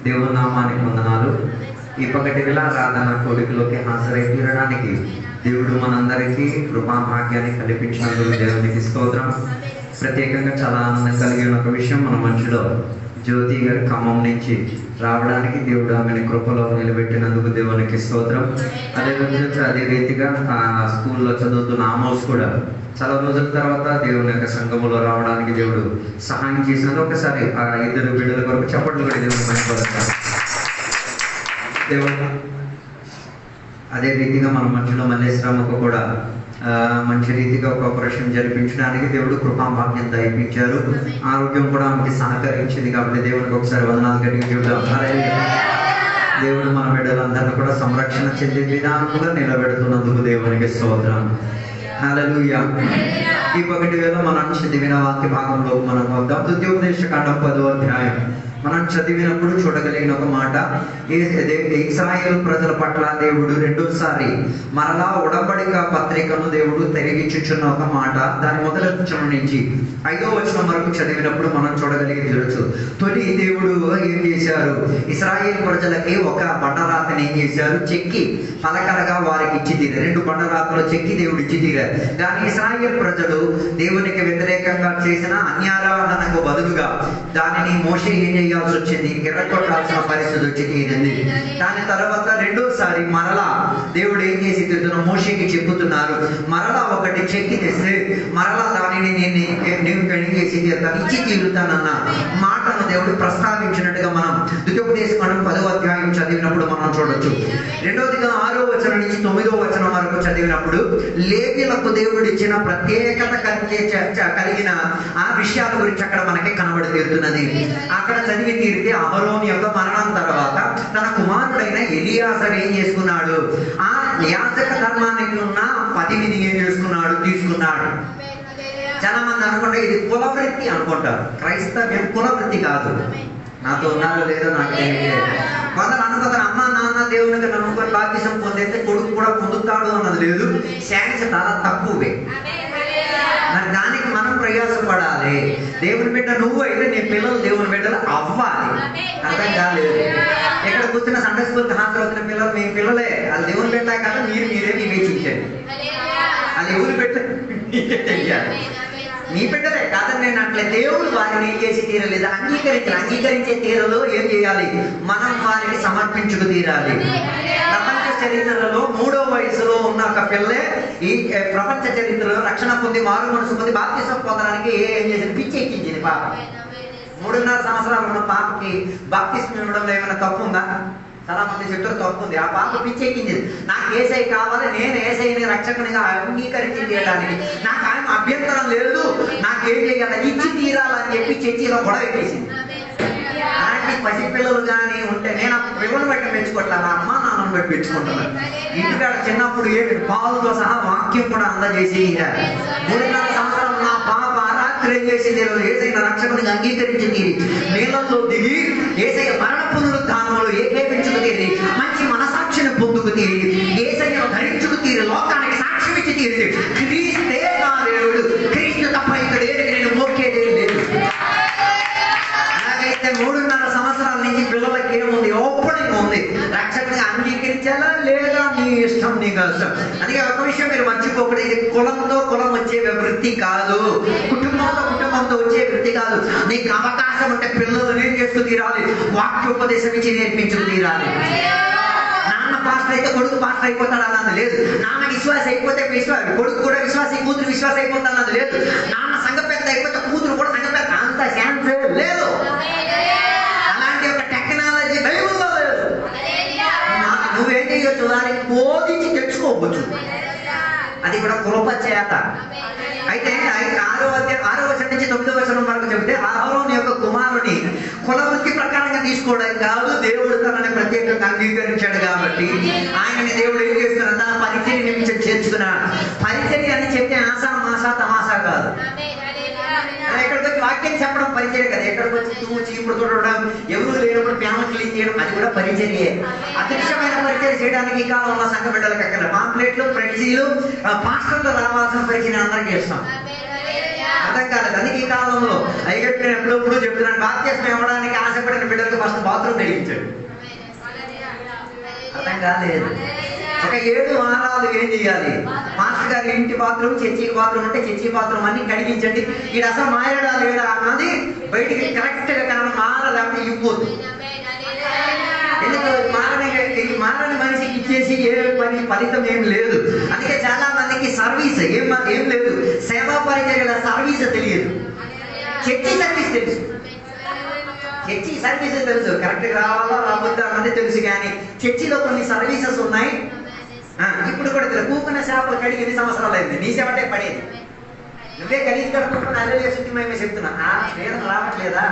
దేవుని నామానికి వందనాలు. ఈ పగటి వేళ ఆరాధన కోడికలోకి హాజరై తీరడానికి దేవుడు మనందరికీ కృపాభాగ్యాన్ని కల్పించినందుకు దేవునికి స్తోత్రం. ప్రత్యేకంగా చాలా ఆనందం కలిగిన ఒక విషయం, మన మధ్యలో జ్యోతి గారి ఖమ్మం నుంచి రావడానికి దేవుడు ఆమెను కృపలో నిలబెట్టినందుకు దేవునికి స్తోత్రం. అదే రీతిగా స్కూల్లో చదువుతున్న ఆమోస్ కూడా చాలా రోజుల తర్వాత దేవుని యొక్క సంఘములో రావడానికి దేవుడు సహాయం చేసినందుకు ఒకసారి ఆ ఇద్దరు బిడ్డల కొరకు చప్పట్లు కూడా దేవుడు మంచిపడతారు. దేవుడు అదే రీతిగా మన మధ్యలో మల్లేశ్వరమ్మకు కూడా మంచి రీతిగా ఒక ఆపరేషన్ జరిపించడానికి దేవుడు కృపాభాగ్యం దయపించారు. ఆరోగ్యం కూడా ఆమెకి సహకరించింది. కాబట్టి దేవునికి ఒకసారి వందనాలు గట్టిగా చూద్దాం. దేవుడు మన బిడ్డలందరినీ కూడా సంరక్షణ చెందే విధానంగా నిలబెడుతున్నందుకు దేవునికి స్తోత్రం. హల్లెలూయా. ఈ పగటి వేళ మనం చదివిన వాక్య భాగంలో మనం వద్దాం. ద్వితీయోపదేశకాండం 10వ అధ్యాయం మనం చదివినప్పుడు చూడగలిగిన ఒక మాట, ఇశ్రాయేలు ప్రజల పట్ల దేవుడు రెండోసారి మరలా ఉడబడిక పత్రికను దేవుడు తిరిగిచ్చుచున్న ఒక మాట. దాని మొదటి వచనం నుంచి 5వ వచనం వరకు చదివినప్పుడు మనం చూడగలిగి తెలుసు. తొలి దేవుడు ఏం చేశారు, ఇశ్రాయేలు ప్రజలకి ఒక బండరాతిని ఏం చేశారు, చెక్కి పలకలుగా వారికి ఇచ్చి తీరారు. 2 బండరాతలు చెక్కి దేవుడు ఇచ్చి తీరారు. కానీ ఇశ్రాయేలు ప్రజలు దేవునికి వ్యతిరేకంగా చేసిన అన్యారాధనకు బదులుగా దానిని మోషే ఏం చేయాల్సి వచ్చింది, ఎర్రకొట్టాల్సిన పరిస్థితి వచ్చి తీరింది. దాని తర్వాత రెండోసారి మరలా దేవుడు ఏం చేసి తీరుతున్నా, మోషేకి చెప్పుతున్నారు, మరలా ఒకటి చెక్కి తెస్తే మరలా దానిని నేను కడిగేసి తీరుతాను, ఇచ్చి తీరుతానన్న మాటను దేవుడు ప్రస్తావించినట్టుగా మనం ద్వితీయోపదేశకాండం 10వ అధ్యాయం చదివినప్పుడు మనం చూడొచ్చు. రెండవదిగా 6వ వచనం నుంచి 9వ వచనం వరకు చదివినప్పుడు లేవీయులకు దేవుడు ఇచ్చిన ప్రత్యేకత కలిగిన ఆ విషయాల గురించి అక్కడ మనకి కనబడి తీరుతున్నది. అక్కడ చదివి తీరితే అహరోను యొక్క మరణం తర్వాత తన కుమారుడైన ఎలియాజరు ఏం చేసుకున్నాడు, ఆ యాజక ధర్మానికి ఉన్న పదవిని ఏం చేసుకున్నాడు, తీసుకున్నాడు. చాలా మంది అనుకుంటే ఇది కులవృత్తి అనుకుంటారు. క్రైస్తవ్యం కులవృత్తి కాదు. నాతో ఉన్నారో లేదో నాకు తెలియదు. కొందరు అనుకుంటారు, అమ్మ నాన్న దేవునికి నమ్ముకొని బాప్తిసం పొందితే కొడుకు కూడా పొందుతాడు అన్నది లేదు. శాన్స్ చాలా తక్కువే. మరి దానికి మనం ప్రయాసపడాలి. దేవుని బిడ్డ నువ్వు అయితే నీ పిల్లలు దేవుని బిడ్డలు అవ్వాలి. అర్థం కాలేదు. ఎక్కడ కూర్చున్న సండే స్కూల్కి హాజరవుతున్న పిల్లలు మీ పిల్లలే, అది దేవుని బిడ్డ కదా, మీరే వివేచించండి. అది ఎవరు బిడ్డ తెలియాలి, మీ బిడ్డలే కాదని నేను అట్లే. దేవుడు వారిని ఏం చేసి తీరలేదు, అంగీకరించే తీరలో ఏం చేయాలి, మనం వారిని సమర్పించుకు తీరాలి. ప్రపంచ చరిత్రలో 3వ వయసులో ఉన్న ఒక పిల్లే ఈ ప్రపంచ చరిత్రలో రక్షణ పొంది మారు మనసు పొంది బాప్తిసం పొందడానికి ఏం చేసింది, పిచ్చి ఎక్కించింది పాప. 3.5 సంవత్సరాలు ఉన్న పాపకి బాప్తిసం ఇవ్వడంలో ఏమైనా తప్పు ఉందా? చాలా మంది చెప్తారు తప్పు ఉంది. ఆ పాప పిచ్చెక్కింది. నాకు ఏసై కావాలి, నేను ఏసైని రక్షకునిగా అంగీకరించి తీయడానికి నాకు ఆయన అభ్యంతరం లేదు, నాకేం చేయాలి, ఇచ్చి తీరాలని చెప్పి చర్చిలో గొడవ ఎక్కేసింది. అలాంటి పసిపిల్లలు కానీ ఉంటే, నేను ఆ పిల్లలు బట్టి పెంచుకోవట్లేదు, అమ్మ నాన్నను బట్టి పెంచుకుంటున్నాను. ఇంటికాడ చిన్నప్పుడు పాలుతో సహా వాక్యం కూడా అందజేసి 3.5 సంవత్సరాలు నా పాప రాత్రి ఏం చేసింది, ఏసైన రక్షకునిగా అంగీకరించి తీరి నీళ్ళల్లో దిగి ఏసైన మరణ పునరుద్ధానములు ఏకేపించుకు తీరి మంచి మనసాక్షిని పొందుకు తీరి ఏసైను ధరించుకు తీరి లోకానికి సాక్ష్యం ఇచ్చి తీరి క్రీస్తే నా దేవుడు, క్రీస్తు తప్ప ఇక్కడ ఏది నేను మోకేది లేదు. అలాగైతే 3.5 సంవత్సరాల నుంచి పిల్లలకి ఏముంది, ఓపెనింగ్ ఉంది. రక్షకునిగా అంగీకరించాలా లేదా నీ ఇష్టం, నీ కష్టం. అందుకే ఒక విషయం మీరు మర్చిపోకూడదు, ఇది కులంతో కులం వచ్చే వృత్తి కాదు, కుటుంబంతో వచ్చే వృత్తి కాదు. నీకు అవకాశం ఉంటే పిల్లలు ఏం చేస్తూ తీరాలి, వాక్యోపదేశం ఇచ్చి నేర్పించుకు తీరాలి. నాన్న పాస్టర్ అయితే కొడుకు పాస్టర్ అయిపోతాడు అన్నది లేదు. నాన్న విశ్వాస అయిపోతే కొడుకు కూడా విశ్వాసి, కూతురు విశ్వాస అయిపోతా అన్నది లేదు. నాన్న సంఘ పెద్ద అయిపోతే కూతురు కూడా సంఘ పెద్ద, అంత ఛాన్స్ లేదు. అలాంటి ఒక టెక్నాలజీ బైబిల్లో లేదు. నువ్వేం చేయొచ్చు, దానికి బోధించి తెచ్చుకోవచ్చు. అది కూడా కృప చేత. అయితే 6వ వచనం నుంచి 9వ వచనం వరకు చెబితే అహరోను యొక్క కుమారుని కులవృత్తి ప్రకారంగా తీసుకోవడం కాదు, దేవుడు తనని ప్రత్యేకంగా అంగీకరించాడు కాబట్టి ఆయనని దేవుడు ఏం చేస్తున్నాడు, తన పరిచర్య నిమిషం చేర్చుకున్నాడు. పరిచర్య అని చెప్తే ఆశా మాసా తమాసా కాదు. ఎక్కడికి వచ్చి వాక్యం చెప్పడం పరిచర్య కదా. ఎక్కడికి వచ్చి తూము చీపుడు చూడడం, ఎవరు లేనప్పుడు ప్యామ క్లీన్ చేయడం, అది కూడా పరిచర్యే. అదృశ్యమైన పరిచర్య చేయడానికి ఈ కాలం ఉన్న సంఘ బిడ్డలకు అక్కడ పాంప్లెట్లు, ఫ్రెండ్సీలు, పాస్టర్లు రావాల్సిన పరిచయం అందరికీ చేస్తాం. అర్థం కాలేదు. అందుకే ఈ కాలంలో అయ్యగారు నేను ఎప్పుడప్పుడు చెప్తున్నాను, బాప్తిస్మం ఇవ్వడానికి ఆశపడిన బిడ్డలకు ఫస్ట్ బాత్రూమ్ తగ్గించాడు. అర్థం కాలేదు. ఒక 7 వారాలు ఏం చేయాలి? మాస్టర్ గారి ఇంటి బాత్రూమ్, చర్చి బాత్రూమ్ ఉంటే చర్చి బాత్రూమ్ అన్ని కడిగించండి. ఈ అసలు మారడా లేదా అన్నది బయటికి కరెక్ట్ గా కానీ మారలేకపోతే ఇవ్వద్దు. ఎందుకు మారని మనిషికి ఇచ్చేసి ఏ పని ఫలితం ఏం లేదు. అందుకే చాలా మందికి సర్వీస్ ఏం లేదు, సేవా పరిచర్యల సర్వీస్ తెలియదు. చర్చి సర్వీస్ తెలుసు, చర్చి సర్వీసెస్ తెలుసు, కరెక్ట్ గా రావాలా రాబోద్దా అన్నది తెలుసు. కానీ చర్చిలో కొన్ని సర్వీసెస్ ఉన్నాయి. ఇప్పుడు కూడా కూకున్న చేపలు కడిగి 8 సంవత్సరాలు అయింది, నీ సేవటే పడేది. నువ్వే కడిగి కడుక్కుంటున్నా అల్లె శుద్ధి మేమే చెప్తున్నా. పేరు రావట్లేదా?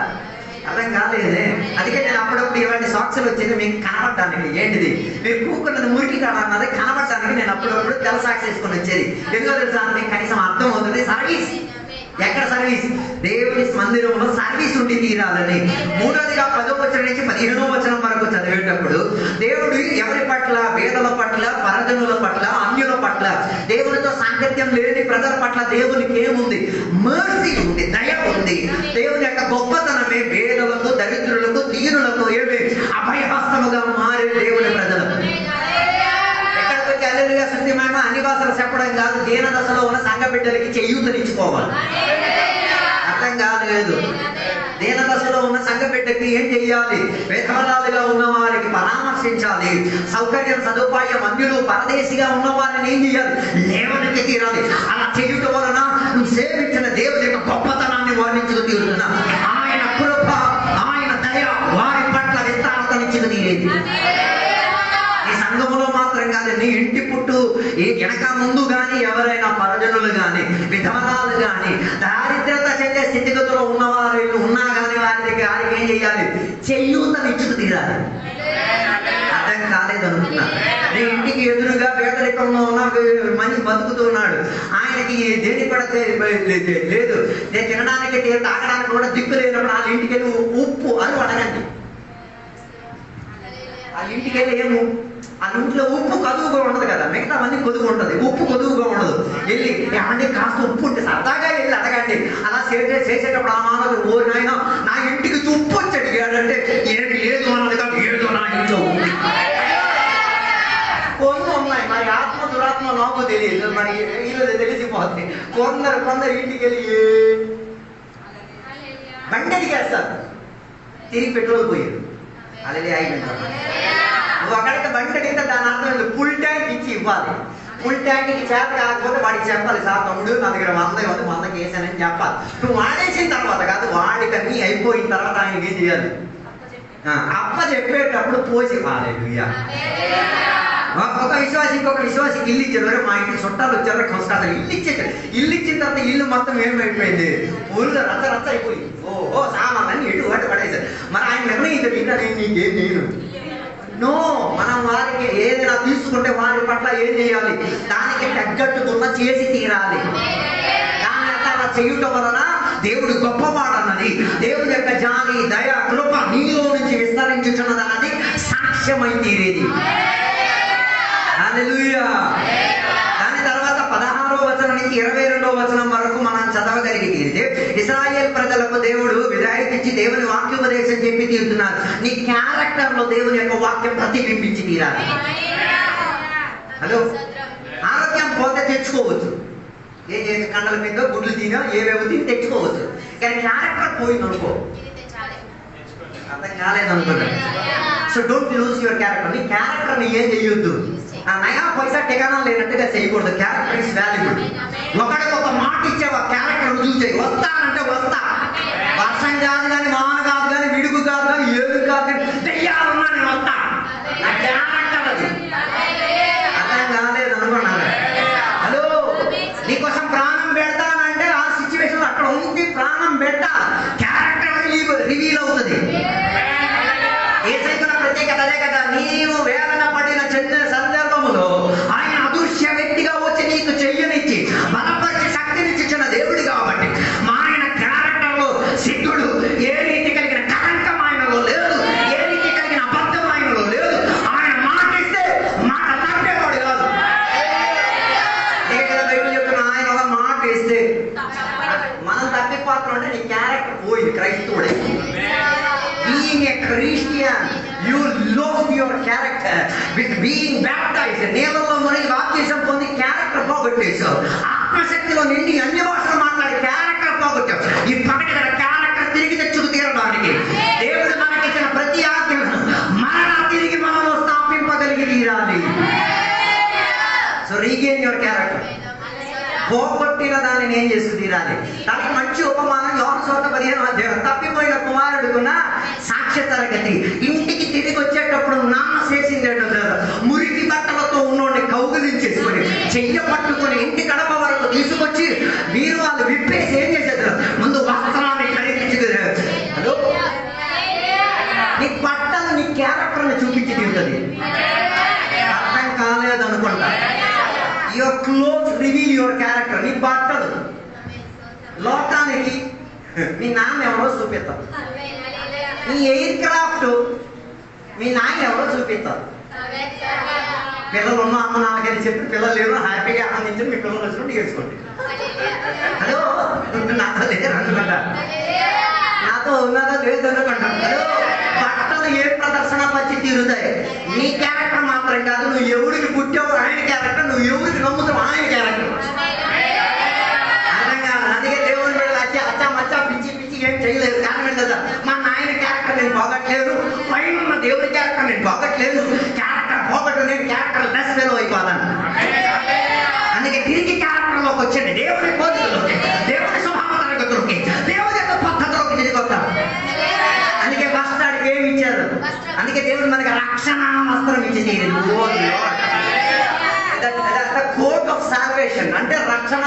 అర్థం కాలేదే. అందుకే నేను అప్పుడప్పుడు ఇలాంటి సాక్సులు వచ్చేది మీకు కనబడటానికి. ఏంటిది? మీరు కూకున్నది మురికి కాడ అన్నది కనబడటానికి నేను అప్పుడప్పుడు తెల్ల సాక్స్ వేసుకొని వచ్చేది. ఎందుకో తెలుసా? మీకు కనీసం అర్థం అవుతుంది. సర్వీస్ ఎక్కడ సర్వీస్? దేవుని మందిరంలో సర్వీస్ ఉండి తీరాలని. 3వదిగా 10వ వచనం నుంచి 15వ వచనం వరకు చదివేటప్పుడు దేవుడు ఎవరి పట్ల? వేదల పట్ల, పరజనుల పట్ల, అన్యుల పట్ల, దేవునితో సాంగత్యం లేని ప్రజల పట్ల దేవునికి ఏముంది? మర్సీ ఉంది, దయ ఉంది. దేవుని యొక్క గొప్పతనమే వేదలకు, దరిద్రులకు, దీనులకు ఏమి అభయహస్తముగా మారే దేవుని ప్రజలకు. ఎక్కడికి వచ్చి అల్లెలుగా శుద్ధిమైన అన్ని భాషలు చెప్పడం కాదు, దీన దశలో ఉన్న సంఘ బిడ్డలకి చేయూతనిచ్చుకోవాలి. అర్థం కాలేదు. దీన దశలో ఉన్న సంఘ బిడ్డకి ఏం చెయ్యాలి? విధవరాలుగా ఉన్న వారికి పరామర్శించాలి. సౌకర్యం సదుపాయం అన్యులు పరదేశిగా ఉన్న వారిని ఏం చేయాలి? లేవనెత్తి తీరాలి. అలా చేయుట వలన నువ్వు సేవించిన దేవుని యొక్క గొప్పతనాన్ని వర్ణించుకు తీరుతున్నా. ఆయన కృప, ఆయన దయ వారి పట్ల విస్తారతనిచ్చుకు తీరేది. ఈ సంఘములో మాత్రం కాదు, నీ ఇంటి పుట్టు వెనక ముందు కానీ ఎవరైనా పరజనులు కానీ, విధవరాలు కానీ, దారిద్రత చెందే స్థితిగతుల్లో ఉన్నవారు ఉన్నా కానీ వారికి ఏం చేయాలి? చేయూతనిచ్చుకు తీరాలి. అర్థం కాలేదు అనుకున్నా. నీ ఇంటికి ఎదురుగా పేదరికంలో ఉన్న మనిషి బతుకుతున్నాడు, ఆయనకి దేని కూడా లేదు, నేను తినడానికి తాగడానికి కూడా దిక్కు లేనప్పుడు వాళ్ళ ఇంటికి వెళ్ళి ఉప్పు అని అడగండి. వాళ్ళ ఇంటికి వెళ్ళి ఏము ఆ ఇంట్లో ఉప్పు కొదువుగా ఉండదు కదా, మిగతా మంది కొదువు ఉంటుంది, ఉప్పు కొదువుగా ఉండదు. వెళ్ళి ఏమంటే కాస్త ఉప్పు ఉంటే సరదాగా వెళ్ళి అడగండి. అలా చేసేటప్పుడు ఆ మానవుడు, ఓ నాయన నా ఇంటికి ఉప్పు వచ్చి అడిగాడంటే ఏమి లేదు అన్నది కాదు, ఏదో నా ఇంట్లో కొన్ని ఉన్నాయి. మరి ఆత్మ దురాత్మ నాకు తెలియదు, మరి ఈరోజు తెలిసిపోతుంది. కొందరు ఇంటికి వెళ్ళి బండి అడిగేస్తారు, తిరిగి పెట్రోల్ పోయారు. అలాగే అయిపోయింది. నువ్వు అక్కడికి బండి అడిగితే దాని అర్థం ఫుల్ ట్యాంక్ ఇచ్చి ఇవ్వాలి. ఫుల్ ట్యాంక్ చేత కాకపోతే వాడికి చెప్పాలి, సార్ తమ్ముడు నా దగ్గర 100 ఉంది, 100కి వేసానని చెప్పాలి. నువ్వు వాడేసిన తర్వాత కాదు, వాడికి అన్నీ అయిపోయిన తర్వాత ఆయనకి ఏం చేయాలి? అప్ప చెప్పేటప్పుడు పోసి హల్లెలూయా. ఒక విశ్వాసి ఇంకొక విశ్వాసికి ఇల్లు ఇచ్చారు. మా ఇంటికి చుట్టాలు వచ్చారు, వస్తారు, ఇల్లు ఇచ్చేసారు. ఇల్లు ఇచ్చిన తర్వాత ఇల్లు మొత్తం ఏమైపోయింది? ఊళ్ళో రచ్చ అయిపోయింది. ఓహో సామాన్లన్నీ ఎటు పడేశారు. మరి ఆయన నిర్ణయించాడు, ఇంకా నేను నీకేం చేయను. నో, మనం వారికి ఏదైనా తీసుకుంటే వారి పట్ల ఏం చేయాలి? దానికి తగ్గట్టుకున్న చేసి తీరాలి. దాని అలా చేయుట వలన దేవుడు గొప్పవాడన్నది, దేవుడి యొక్క జాలి, దయ, కృప నీలో నుంచి విస్తరించుచున్నదన్నది సాక్ష్యమై తీరేది. హల్లెలూయా. దాని తర్వాత 16వ వచనం నుంచి 22వ వచనం వరకు మనం చదవగలిగితే ఇశ్రాయేల్ ప్రజలకు దేవుడు విధాయికిచ్చి దేవుని వాక్యోపదేశం చెప్పి తీరుతున్నారు. నీ క్యారెక్టర్ లో దేవుని యొక్క వాక్యం ప్రతిబింబించి తీరాలి. హలో, ఆరోగ్యం పోతే తెచ్చుకోవచ్చు, ఏం చేసి కండల మీద గుడ్లు తినో ఏవేవో తిని తెచ్చుకోవచ్చు. కానీ క్యారెక్టర్ పోయింది అనుకో, అర్థం కాలేదు అనుకుంటాను. So don't lose your character. నీ క్యారెక్టర్ని ఏం చేయొద్దు, నయా పైసా టికానా లేనట్టుగా చేయకూడదు. Character is valuable. ఒకడికి ఒక మాట ఇచ్చావా, క్యారెక్టర్ రుజువు చేయి. వస్తానంటే వస్తా, వర్షం కాదు కానీ, వాన కాదు కానీ, విడుగు కాదు కానీ, ఏడు కాదు కానీ, దెయ్యాలున్నా నేను వస్తా. నా క్యారెక్టర్ అది. అర్థం కాలేదు అనుకున్నాను. హలో, నీకోసం ప్రాణం పెడతానంటే ఆ సిచ్యువేషన్ అక్కడ ఉంది, ప్రాణం పెట్టా. క్యారెక్టర్ రివీల్ అవుతుంది. ఏ సైతున్న ప్రత్యేకత అదే కదా. నీవు వేదన పడిన చెందిన సందర్భములో ఆయన అదృశ్య వ్యక్తిగా వచ్చి నీకు చెయ్యనిచ్చి బలపరిచి శక్తినిచ్చిన దేవుడు కాబట్టి మా ఆయన క్యారెక్టర్ లో సిద్ధుడు. ఏ రీతి కలిగిన కలంకం ఆయనలో లేదు, ఏ రీతి కలిగిన అబద్ధం ఆయనలో లేదు. ఆయన మాట ఇస్తే మాట తప్పేవాడు కాదు. కదా బైబిల్ చెప్తున్నా, ఆయన ఒక మాట ఇస్తే మనం Christian, you lost your character with being baptised. నీళ్ళలో మునిగి బాప్తిజం పొంది క్యారెక్టర్ పోగొట్టేశావు. ఆత్మశక్తిలో నిండి అన్ని భాషలు మాట్లాడి క్యారెక్టర్ పోగొట్టావు. ఈ పగటి క్యారెక్టర్ తిరిగి తెచ్చుకు తీరడానికి దేవుడు మనకిచ్చిన ప్రతి ఆజ్ఞను మరలా తిరిగి మనలో స్థాపింపగలిగి తీరాలి. So regain your character. పోగొట్టిన దానిని ఏం చేసుకు తీరాలి. దానికి మంచి ఉపమానం యోహాను సువార్త 15వ అధ్యాయం. తప్పిపోయిన కుమారుడుకున్న సాక్ష్య తరగతి. ఇంటికి తిరిగి వచ్చేటప్పుడు నాన్న చేసింది ఏంటో కదా, మురికి బట్టలతో ఉన్నోడిని కౌగిలించేసుకొని చెయ్య పట్టుకొని ఇంటి గడప వరకు తీసుకొచ్చి మీరు వాళ్ళు విప్పేసి ఏం చేసేది, ముందు వస్త్రాన్ని ఖరీదించుకుని హలో నీ బట్టలు నీ క్యారెక్టర్ని చూపించి తింటుంది. అర్థం కాలేదనుకుంటా. Your cloth reveal your character. నీ బట్టలు లోకానికి మీ నాన్న ఎవరో చూపిస్తారు. నీ ఎయిర్ క్రాఫ్ట్ మీ నాన్న ఎవరో చూపిస్తారు. పిల్లలు ఉన్న అమ్మ నాన్నకని చెప్పి పిల్లలు లేరు హ్యాపీగా ఆనందించి మీ పిల్లలు వచ్చినట్టు నేర్చుకోండి. హలో నాతో లేరు అనుకుంటా, నాతో ఉన్నదో లేదు అనుకుంటా. హలో బట్టలు ఏ ప్రదర్శన పచ్చి తీరుతాయి. నీ క్యారెక్టర్ మాత్రం కాదు, నువ్వు ఎవరికి పుట్టావు ఆయన క్యారెక్టర్, నువ్వు ఎవరికి నమ్ముతావు ఆయన క్యారెక్టర్. అర్థం కాదు. అందుకే దేవుని మీద అచ్చా మచ్చా పిచ్చి పిచ్చి ఏం చేయలేదు. కారణం ఏంటో మా నాయన క్యారెక్టర్ నేను పోగట్లేదు, పైన ఉన్న దేవుని క్యారెక్టర్ నేను పోగట్లేదు. క్యారెక్టర్ పోగొట్టు నేను క్యారెక్టర్ లెస్ ఫెలో అయిపోతాను. అందుకే తిరిగి క్యారెక్టర్లోకి వచ్చండి. దేవుని కోరికలోకి, దేవుని స్వభావ తరగతులకి, దేవుని యొక్క పద్ధతిలోకి తిరిగి వస్తాను. అందుకే వస్త్రానికి ఏమి ఇచ్చారు. అందుకే దేవుడు మనకి రక్షణ వస్త్రం ఇచ్చి కోట్ ఆఫ్ సాల్వేషన్ అంటే రక్షణ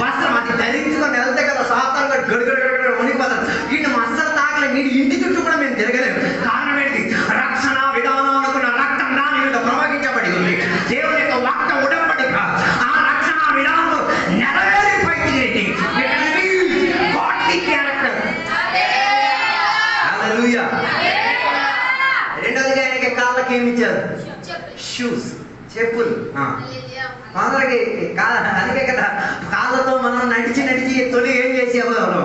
వస్త్రం. అది ధరించుకొని వెళ్తే కదా సాతానుగా గడుగడ వణిపోతారు. వీడిని వస్త్రం తాగలే, వీడి ఇంటి చుట్టూ కూడా మేము తిరగలేము. కారణం ఏంటి? రక్షణ విధానం అనుకున్న రక్తం దాని మీద ప్రవహించబడి ఉంది. దేవుని యొక్క వాక్య ఉడంబడిక ఆ రక్షణ విధానం నెరవేరిపోయింది. క్యారెక్టర్. హల్లెలూయా. రెండోదిగా ఆయనకి కాళ్ళకి ఏమి ఇచ్చారు? షూస్, చెప్పులు. కొందరికి అందుకే కదా కాళ్ళతో మనం నడిచి తొలి ఏం చేసేవారు,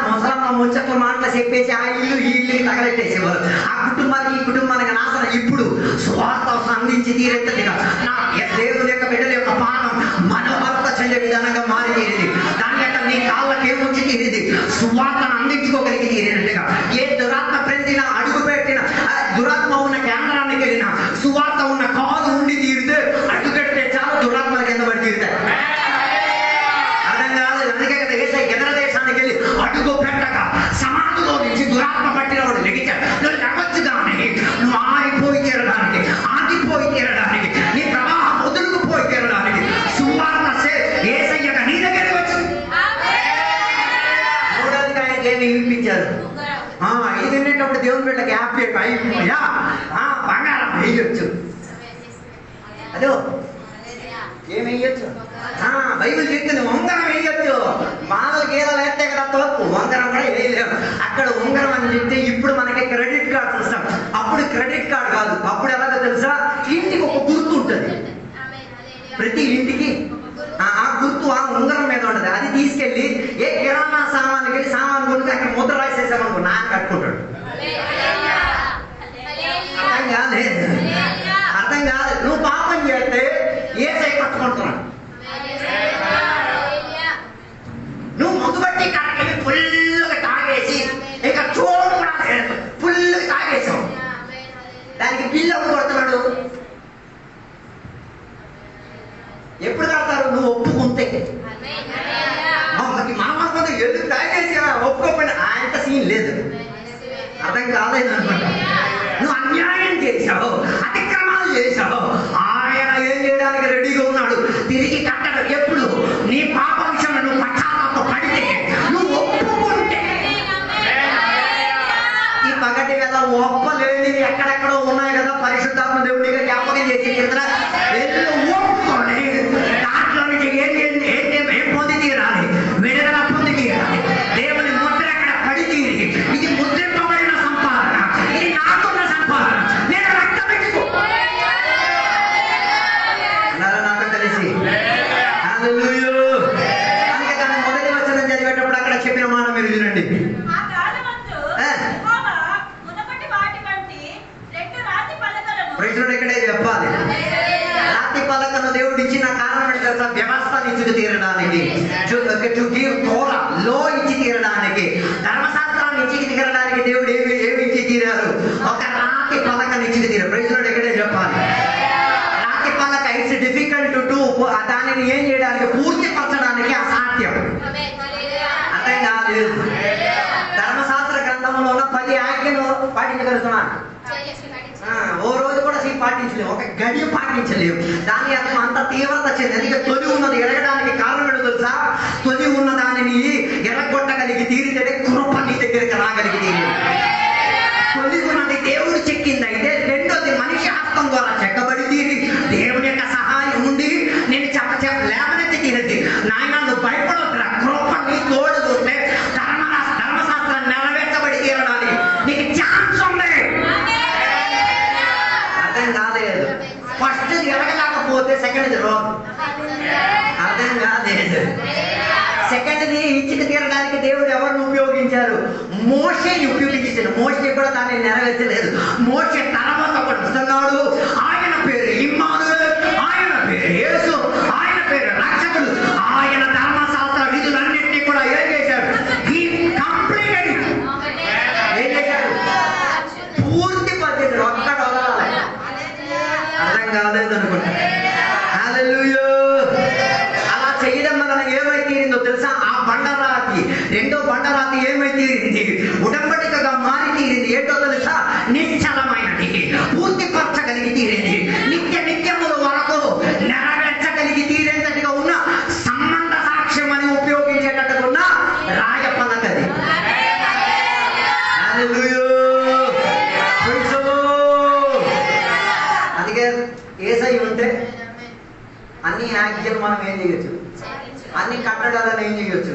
ముసలమ్మ ముచ్చట్ల మాటలు చెప్పేసి ఆ ఇల్లు ఈ ఇల్లుకి తగలెట్టేసేవారు. ఆ కుటుంబానికి ఈ కుటుంబానికి నాశనం. ఇప్పుడు స్వార్థ అందించి తీరెత్తదిగా నా దేవుని యొక్క బిడ్డల యొక్క పానం మనోభర్త చెందే విధానంగా మారి తీరింది. దాని యొక్క నీ కాళ్ళకి ఏమొచ్చి తీరింది? సువార్తను అందించుకోగలిగి తీరినట్టుగా. ఏ దురాత్మ ప్రెందినా అడుగు పెట్టిన దురాత్మ ఉన్న కేంద్రానికి వెళ్ళిన సువార్త ఉన్న కాలు ఉండి తీరితే అడుగు పెడితే చాలా దురాత్మల కింద పడి తీరుతాయి. అర్థం కాదు. అందుకే కదా ఏసై ఇతర దేశానికి వెళ్ళి అడుగు పెట్టక సమాధిలో నుంచి దురాత్మ పట్టిన వాడు లెగిచాడు. నువ్వు లెగొచ్చు కానీ నువ్వు ఆగిపోయి తీరడానికి, ఆగిపోయి తీరడానికి, నీ ప్రవాహం వదులుకుపోయి తీరడానికి సువార్త ఏసయ్యగా నీ దగ్గరికి వచ్చింది. మూడోది ఆయనకి ఏమి వినిపించారు? ఇది వినేటప్పుడు దేవుని బిడ్డకి హ్యాపీ అయిపోయా బంగారం వేయొచ్చు. అదో ఏం వేయొచ్చు? బైబిల్ చెప్తుంది ఉంగరం వేయొచ్చు. మామూలు గీతలు వేస్తే కదా తప్పు, ఉంగరం కూడా వేయలేము. అక్కడ ఉంగరం అని చెప్తే ఇప్పుడు మనకి క్రెడిట్ కార్డు చూస్తాం. అప్పుడు క్రెడిట్ కార్డు కాదు. అప్పుడు ఎలాగో తెలుసా, ఇంటికి ఒక గుర్తు ఉంటుంది. ప్రతి ఇంటికి ఆ గుర్తు ఆ ఉంగరం మీద ఉంటుంది. అది తీసుకెళ్ళి ఏ కిరాణా సామాన్కి వెళ్ళి సామాన్ కొనుక్కి అక్కడ ముద్ర రాసేసామనుకో నాన్న కట్టుకుంటాడు. అర్థం కాలేదు. అర్థం కాదు. నువ్వు పాపం చేస్తే ఏసై కట్టుకుంటున్నాడు. నువ్వు మొదటి కాడికి ఫుల్గా తాగేసి ఇక చూడు కూడా ఫుల్గా తాగేసావు. దానికి బిల్లు ఎవరు కొడుతున్నాడు? ఎప్పుడు కడతారు? నువ్వు ఒప్పుకుంటే. మామూలు ఎందుకు తాగేసి ఒప్పుకోకపోయినా ఆయనతో సీన్ లేదు. అర్థం కాలేదు అనుకుంటా. నువ్వు అన్యాయం చేశావు, అతిక్రమాలు చేశావు. ఆయన ఏం చేయడానికి రెడీగా ఉన్నాడు. తిరిగి కట్టడు. ఎప్పుడు నీ పాప విషయంలో నువ్వు పక్షాలతో పడితే, నువ్వు ఒప్పుకుంటే. ఈ పగటి కదా ఒప్పలేనివి ఎక్కడెక్కడో ఉన్నాయి కదా. పరిశుద్ధాత్మ దేవుడిగా జ్ఞాపకం చేసి కదా ఒప్పుకోండి. దాంట్లో నుంచి ఏం పొంది తీరాలి? విడుదల పొంది తీరాలి. దేవుని ముద్ర అక్కడ పడి తీరి, ఇది ముద్రింపబడిన సంపాదన, ఇది నాకున్న సంపాదన. నేను రక్తం పెట్టుకో నాతో కలిసి. అందుకే తన మొదటి వచనం చదివేటప్పుడు అక్కడ చెప్పిన మాట మీరు వినండి. ప్రైజ్లో ఇక్కడే చెప్పాలి. రాతి పలకను దేవుడు ఇచ్చిన కారణం ఏంటంటే వ్యవస్థను ఇచ్చి తీరడానికి, లో ఇచ్చి తీరడానికి, ధర్మశాస్త్రాన్ని ఇచ్చి తీరడానికి దేవుడు ఏమి ఇచ్చి తీరారు? ఒక రాతి పలకను ఇచ్చి తీరారు. ప్రైజ్లో ఇక్కడే చెప్పాలి. రాతి పలక ఇట్స్ డిఫికల్ట్ టు దానిని ఏం చేయడానికి, పూర్తి పరచడానికి అసాధ్యం. అర్థం కాలేదు. ధర్మశాస్త్ర గ్రంథంలో ఉన్న 10 ఆజ్ఞలు పాటించగలుగుతున్నాను. ఓ రోజు కూడా పాటించలేము, ఒక గడియ పాటించలేము. దాని అర్థం అంత తీవ్రత చెంది. తొలి ఉన్నది ఎరగడానికి కారణం ఏంటో తెలుసా? తొలి ఉన్న దానిని ఎరగొట్టగలిగి తీరితే కృప నీ దగ్గరికి రాగలిగి తీరి. తొలి ఉన్నది దేవుడు చెక్కింది అయితే, రెండోది మనిషి హస్తం ద్వారా చెక్కబడి తీరి దేవుని యొక్క సహాయం ఉండి నేను లేవనెత్తి తీరింది. నాయన నువ్వు భయపడొద్దురా, కృప నీ తోడుతుంటే ధర్మశాస్త్రం నెరవేర్చబడి తీరడానికి నీకు ఛాన్స్ ఉంది. అర్థం కాలేదు. ఫస్ట్ ఎరగలేకపోతే సెకండ్ రాదు. అర్థం కాలేదు. సెకండ్ని ఇచ్చిక తీరడానికి దేవుడు ఎవరిని ఉపయోగించారు? మోషేని ఉపయోగించారు. మోషే కూడా దాన్ని నెరవేర్చలేదు. మోషే తర్వాత ఒకడు వస్తున్నాడు, ఆయన పేరు ఇమ్మానుయేల్, ఆయన పేరు యేసు, ఆయన పేరు రక్షకుడు. ఆయన ధర్మశాస్త్ర విధులన్నింటినీ కూడా ఏం చేశాడు? ఏం చేశాడు? పూర్తి పద్ధతి ఒక్కడు వదలాలి. అర్థం కాలేదు అనుకుంటా. హల్లెలూయా. అలా చేయడం వలన ఏమై తీరిందో తెలుసా? ఆ బండరాతి, రెండో బండరాతి ఏమై తీరింది? ఉడంబడికగా మారి తీరింది. ఏంటో తెలుసా? నిశ్చలమైనది, పూర్తి పరచగలిగి తీరింది, నిత్యముల వరకు నెరవేర్చగలిగి తీరేంతటిగా ఉన్న సంబంధ సాక్ష్యం అని ఉపయోగించేటట్టుగా ఉన్న రాయ పలకది. అందుకే ఏసై ఉంటే అన్ని ఆజ్ఞలు మనం ఏం చేయొచ్చు? అన్ని కట్టడాలను ఏం చేయొచ్చు?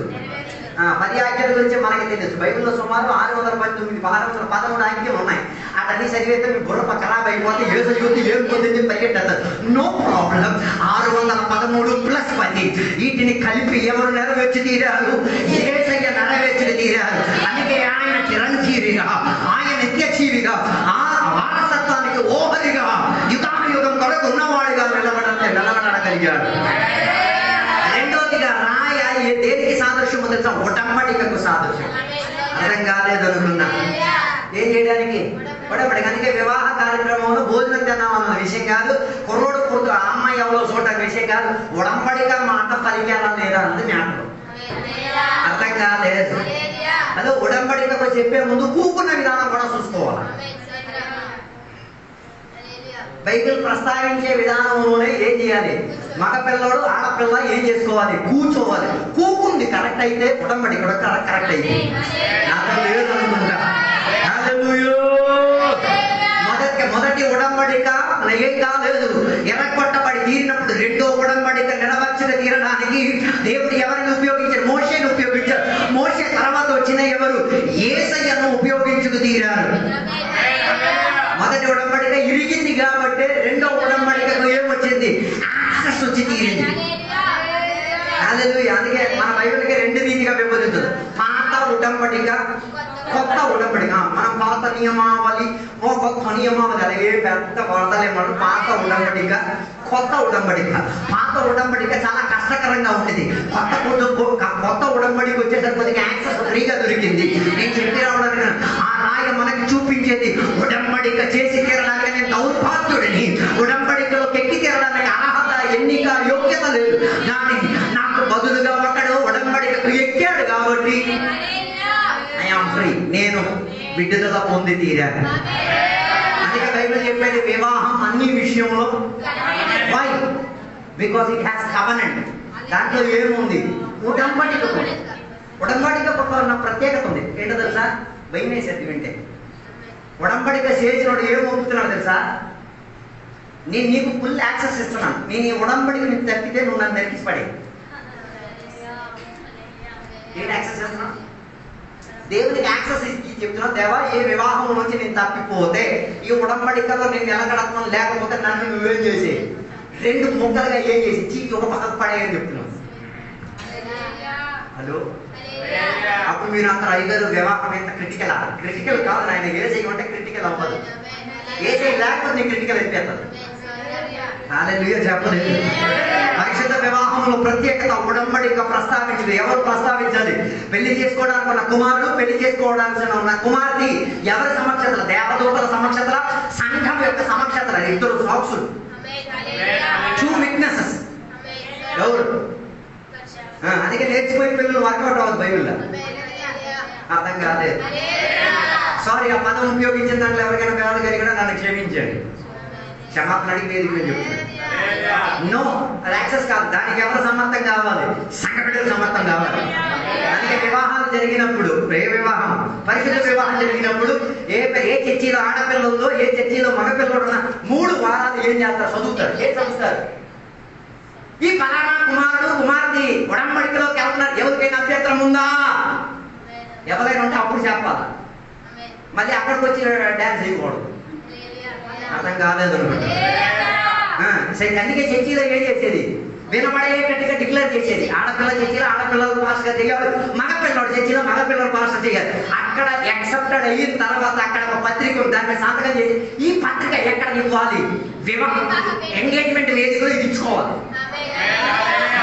10 ఆజ్ఞల గురించి మనకి తెలియచ్చు. బైబిల్లో సుమారు 619 613 ఆజ్ఞలు ఉన్నాయి. అటన్నీ చదివితే మీ బుర్ర ఖరాబ్ అయిపోతే ఏసు యూతి ఏం పొందింది పరిగెట్టేస్తారు. No problem. 613 + 10 వీటిని కలిపి ఎవరు నెరవేర్చి తీరారు? యేసయ్య నెరవేర్చి తీరారు. అందుకే ఆయన చిరంజీవిగా, ఆయన నిత్యజీవిగా, ఆ వారసత్వానికి ఓహరిగా, యుగాయుగం కొరకు ఉన్నవాడిగా నిలబడగలిగాడు. రెండోదిగా రాయ దేనికి సాదృశ్యం తెలుసా? ఉడంబడికకు సాదృశ్యం. అర్థం కాలేదు అనుకున్నా. ఏం చేయడానికి? ఉడంబడిక. అందుకే వివాహ కార్యక్రమంలో భోజనం తిన్నామన్న విషయం కాదు, కుర్రోడు కొడుకు ఆ అమ్మాయి ఎవరో చూడటానికి విషయం కాదు. ఉడంబడిక మాట పలికేలా లేదా అన్నది మ్యాటర్. అర్థం కాలేదు. అదే ఉడంబడికకు చెప్పే ముందు కూకున్న విధానం కూడా చూసుకోవాలి. బైబిల్ ప్రస్తావించే విధానంలోనే ఏం చేయాలి? మగపిల్లడు ఆడపిల్ల ఏం చేసుకోవాలి? కూర్చోవాలి. కూకుంది కరెక్ట్ అయితే ఉడంబడిక కూడా కరెక్ట్ అయితే లేదు అనుకుంటా. మొదటి ఉడంబడిక ఏం కాలేదు, ఎర్రగొట్టబడి తీరినప్పుడు రెండో ఉడంబడిక నెరవేర్చిన తీరడానికి దేవుడు ఎవరిని ఉపయోగించారు? మోషేని ఉపయోగించారు. మోషే తర్వాత వచ్చిన ఎవరు? యేసయ్యను ఉపయోగించుకు తీరారు. మొదటి ఉడంబడిక ఇరిగింది కాబట్టి రెండో ఉడంబడికకు ఏమొచ్చింది? యాక్సెస్ వచ్చి తీరింది. హల్లెలూయా. అందుకే మన బైబిల్కి 2 రీతిగా విభజించదు. పాత ఉడంబడిక, కొత్త ఉడంబడిక. మనం పాత నియమావళి, కొత్త నియమావళి అలాగే పెద్ద వార్తలేమన్నా. పాత ఉడంబడిక, కొత్త ఉడంబడిక. పాత ఉడంబడిక చాలా కష్టకరంగా ఉండేది. కొత్త ఉడంబడిక వచ్చేసరికి యాక్సెస్ ఫ్రీగా దొరికింది. నేను చెప్పి రావడానికి ఆ రాయ మనకి చూపించేది ఉడంబడిక చేసి తీరడానికి నేను దౌర్భాగ్యుడిని, ఉడంబడికలోకి ఎక్కి తీరడానికి అర్హత, ఎన్నిక, యోగ్యత లేదు. కానీ నాకు బదులుగా ఒకడు ఉడంబడికకు ఎక్కాడు కాబట్టి ఐఆమ్ ఫ్రీ, నేను విడుదల పొంది తీరాను. అందుకే బైబిల్ చెప్పేది వివాహం అన్ని విషయంలో. Why? Because it has covenant. దాంట్లో ఏముంది? ఉడంబడిక. ఉడంబడిక ఉన్న ప్రత్యేకత ఉంది. ఏంటో తెలుసా? భయం వేసేది వింటే. ఉడంబడిక చేసినోడు ఏం ఒప్పుతున్నాడు తెలుసా? నేను నీకు ఫుల్ యాక్సెస్ ఇస్తున్నాను, నేను ఈ ఉడంబడిక నీకు తప్పితే నువ్వు నన్ను నరికిసి పడే. ఏంటి యాక్సెస్ ఇస్తున్నావు? దేవునికి యాక్సెస్ ఇచ్చి చెప్తున్నావు, దేవా ఏ వివాహం నుంచి నేను తప్పిపోతే ఈ ఉడంబడికలో నేను నిలకడత్వం లేకపోతే నన్ను నువ్వేం చేసి 2 ముక్కలుగా ఏం చేసి చీకి ఒక పక్కకు పడేయని చెప్తున్నావు. హలో. అప్పుడు మీరు అంటారు, 5 వివాహం ఎంత క్రిటికల్. క్రిటికల్ కాదు నాయన, ఏ చేయమంటే క్రిటికల్ అవ్వదు. ఏసై లేకపోతే నీ క్రిటికల్ అయిపోతారు. హల్లెలూయా చెప్పలేదు. పరిశుద్ధ వివాహంలో ప్రత్యేకత ఉడంబడిక ప్రస్తావించదు. ఎవరు ప్రస్తావించాలి? పెళ్లి చేసుకోవడానికి ఉన్న కుమారుడు, పెళ్లి చేసుకోవడానికి ఉన్న కుమార్తె ఎవరి సమక్షతల? దేవదూతల సమక్షతల, సంఘం యొక్క సమక్షతల. ఇద్దరు సాక్షులు, 2 witnesses. ఎవరు? అందుకే నేర్చిపోయిన పిల్లలు వర్కౌట్ అవ్వదు బైబిల్లో. అర్థం కాలేదు. సారీ, ఆ పదం ఉపయోగించిన దాంట్లో ఎవరికైనా బాధ కలిగినా నన్ను క్షమించండి. క్షమాపణ అడిగి వేదిక చెప్తాను. నో, అది యాక్సెస్ కాదు. దానికి ఎవరు సమ్మతం కావాలి? సంఘ బిడ్డలు సమ్మతం కావాలి. అందుకే వివాహాలు జరిగినప్పుడు, వివాహం పరిశుద్ధ వివాహం జరిగినప్పుడు ఏ చర్చిలో ఆడపిల్ల ఉందో, ఏ చర్చిలో మగపిల్లలు ఉన్నా 3 వారాలు ఏం చేస్తారు? చదువుతారు. ఏం చదువుతారు? ఈ ఫలానా కుమారుడు కుమార్తె ఉడంబడికలోకి వెళ్తున్నారు. ఎవరికైనా అభ్యంతరం ఉందా? ఎవరైనా ఉంటే అప్పుడు చెప్పాలి. మళ్ళీ అక్కడికి వచ్చి డ్యాన్స్ చేయకూడదు. అర్థం కాలేదు అనుకుంటా. అందుకే చర్చిలో ఏం చేసేది? వినబడేటట్టుగా డిక్లేర్ చేసేది. ఆడపిల్ల చర్చిలో ఆడపిల్లలు పాస్గా చేయాలి, మగపిల్లడు చర్చిలో మగపిల్లలు పాస్ చేయాలి. అక్కడ యాక్సెప్టెడ్ అయిన తర్వాత అక్కడ ఒక పత్రిక దాని మీద సంతకం చేసి ఈ పత్రిక ఎక్కడ ఇవ్వాలి? వివాహం ఎంగేజ్మెంట్ వేదికలో ఇది ఇచ్చుకోవాలి.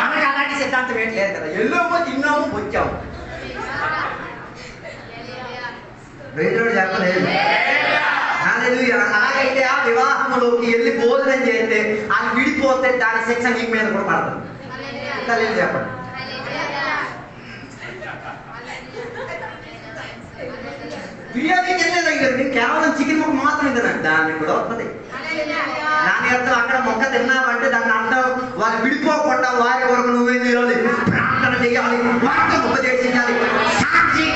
మనకు అలాంటి సిద్ధాంతం ఏంటి లేదు కదా. ఎల్లోమో తిన్నాము వచ్చాము. వేదిలో చెప్పలేదు. అలాగైతే ఆ వివాహంలోకి వెళ్ళి భోజనం చేస్తే అది విడిపోతే దాని శిక్ష నీ మీద కూడా పడదు. లేదు చెప్పండి. బిర్యానీ తినలేదు అయ్యారు, నేను కేవలం చికెన్ ముక్క మాత్రం తిన్నాను. దానికి కూడా వస్తుంది. దాని అర్థం అక్కడ మొక్క తిన్నావంటే దాని అర్థం వాళ్ళు విడిపోకుండా వారి వరకు నువ్వేం చేయాలి? ప్రార్థన చేయాలి, వారితో ఉపదేశించాలి. సాక్షి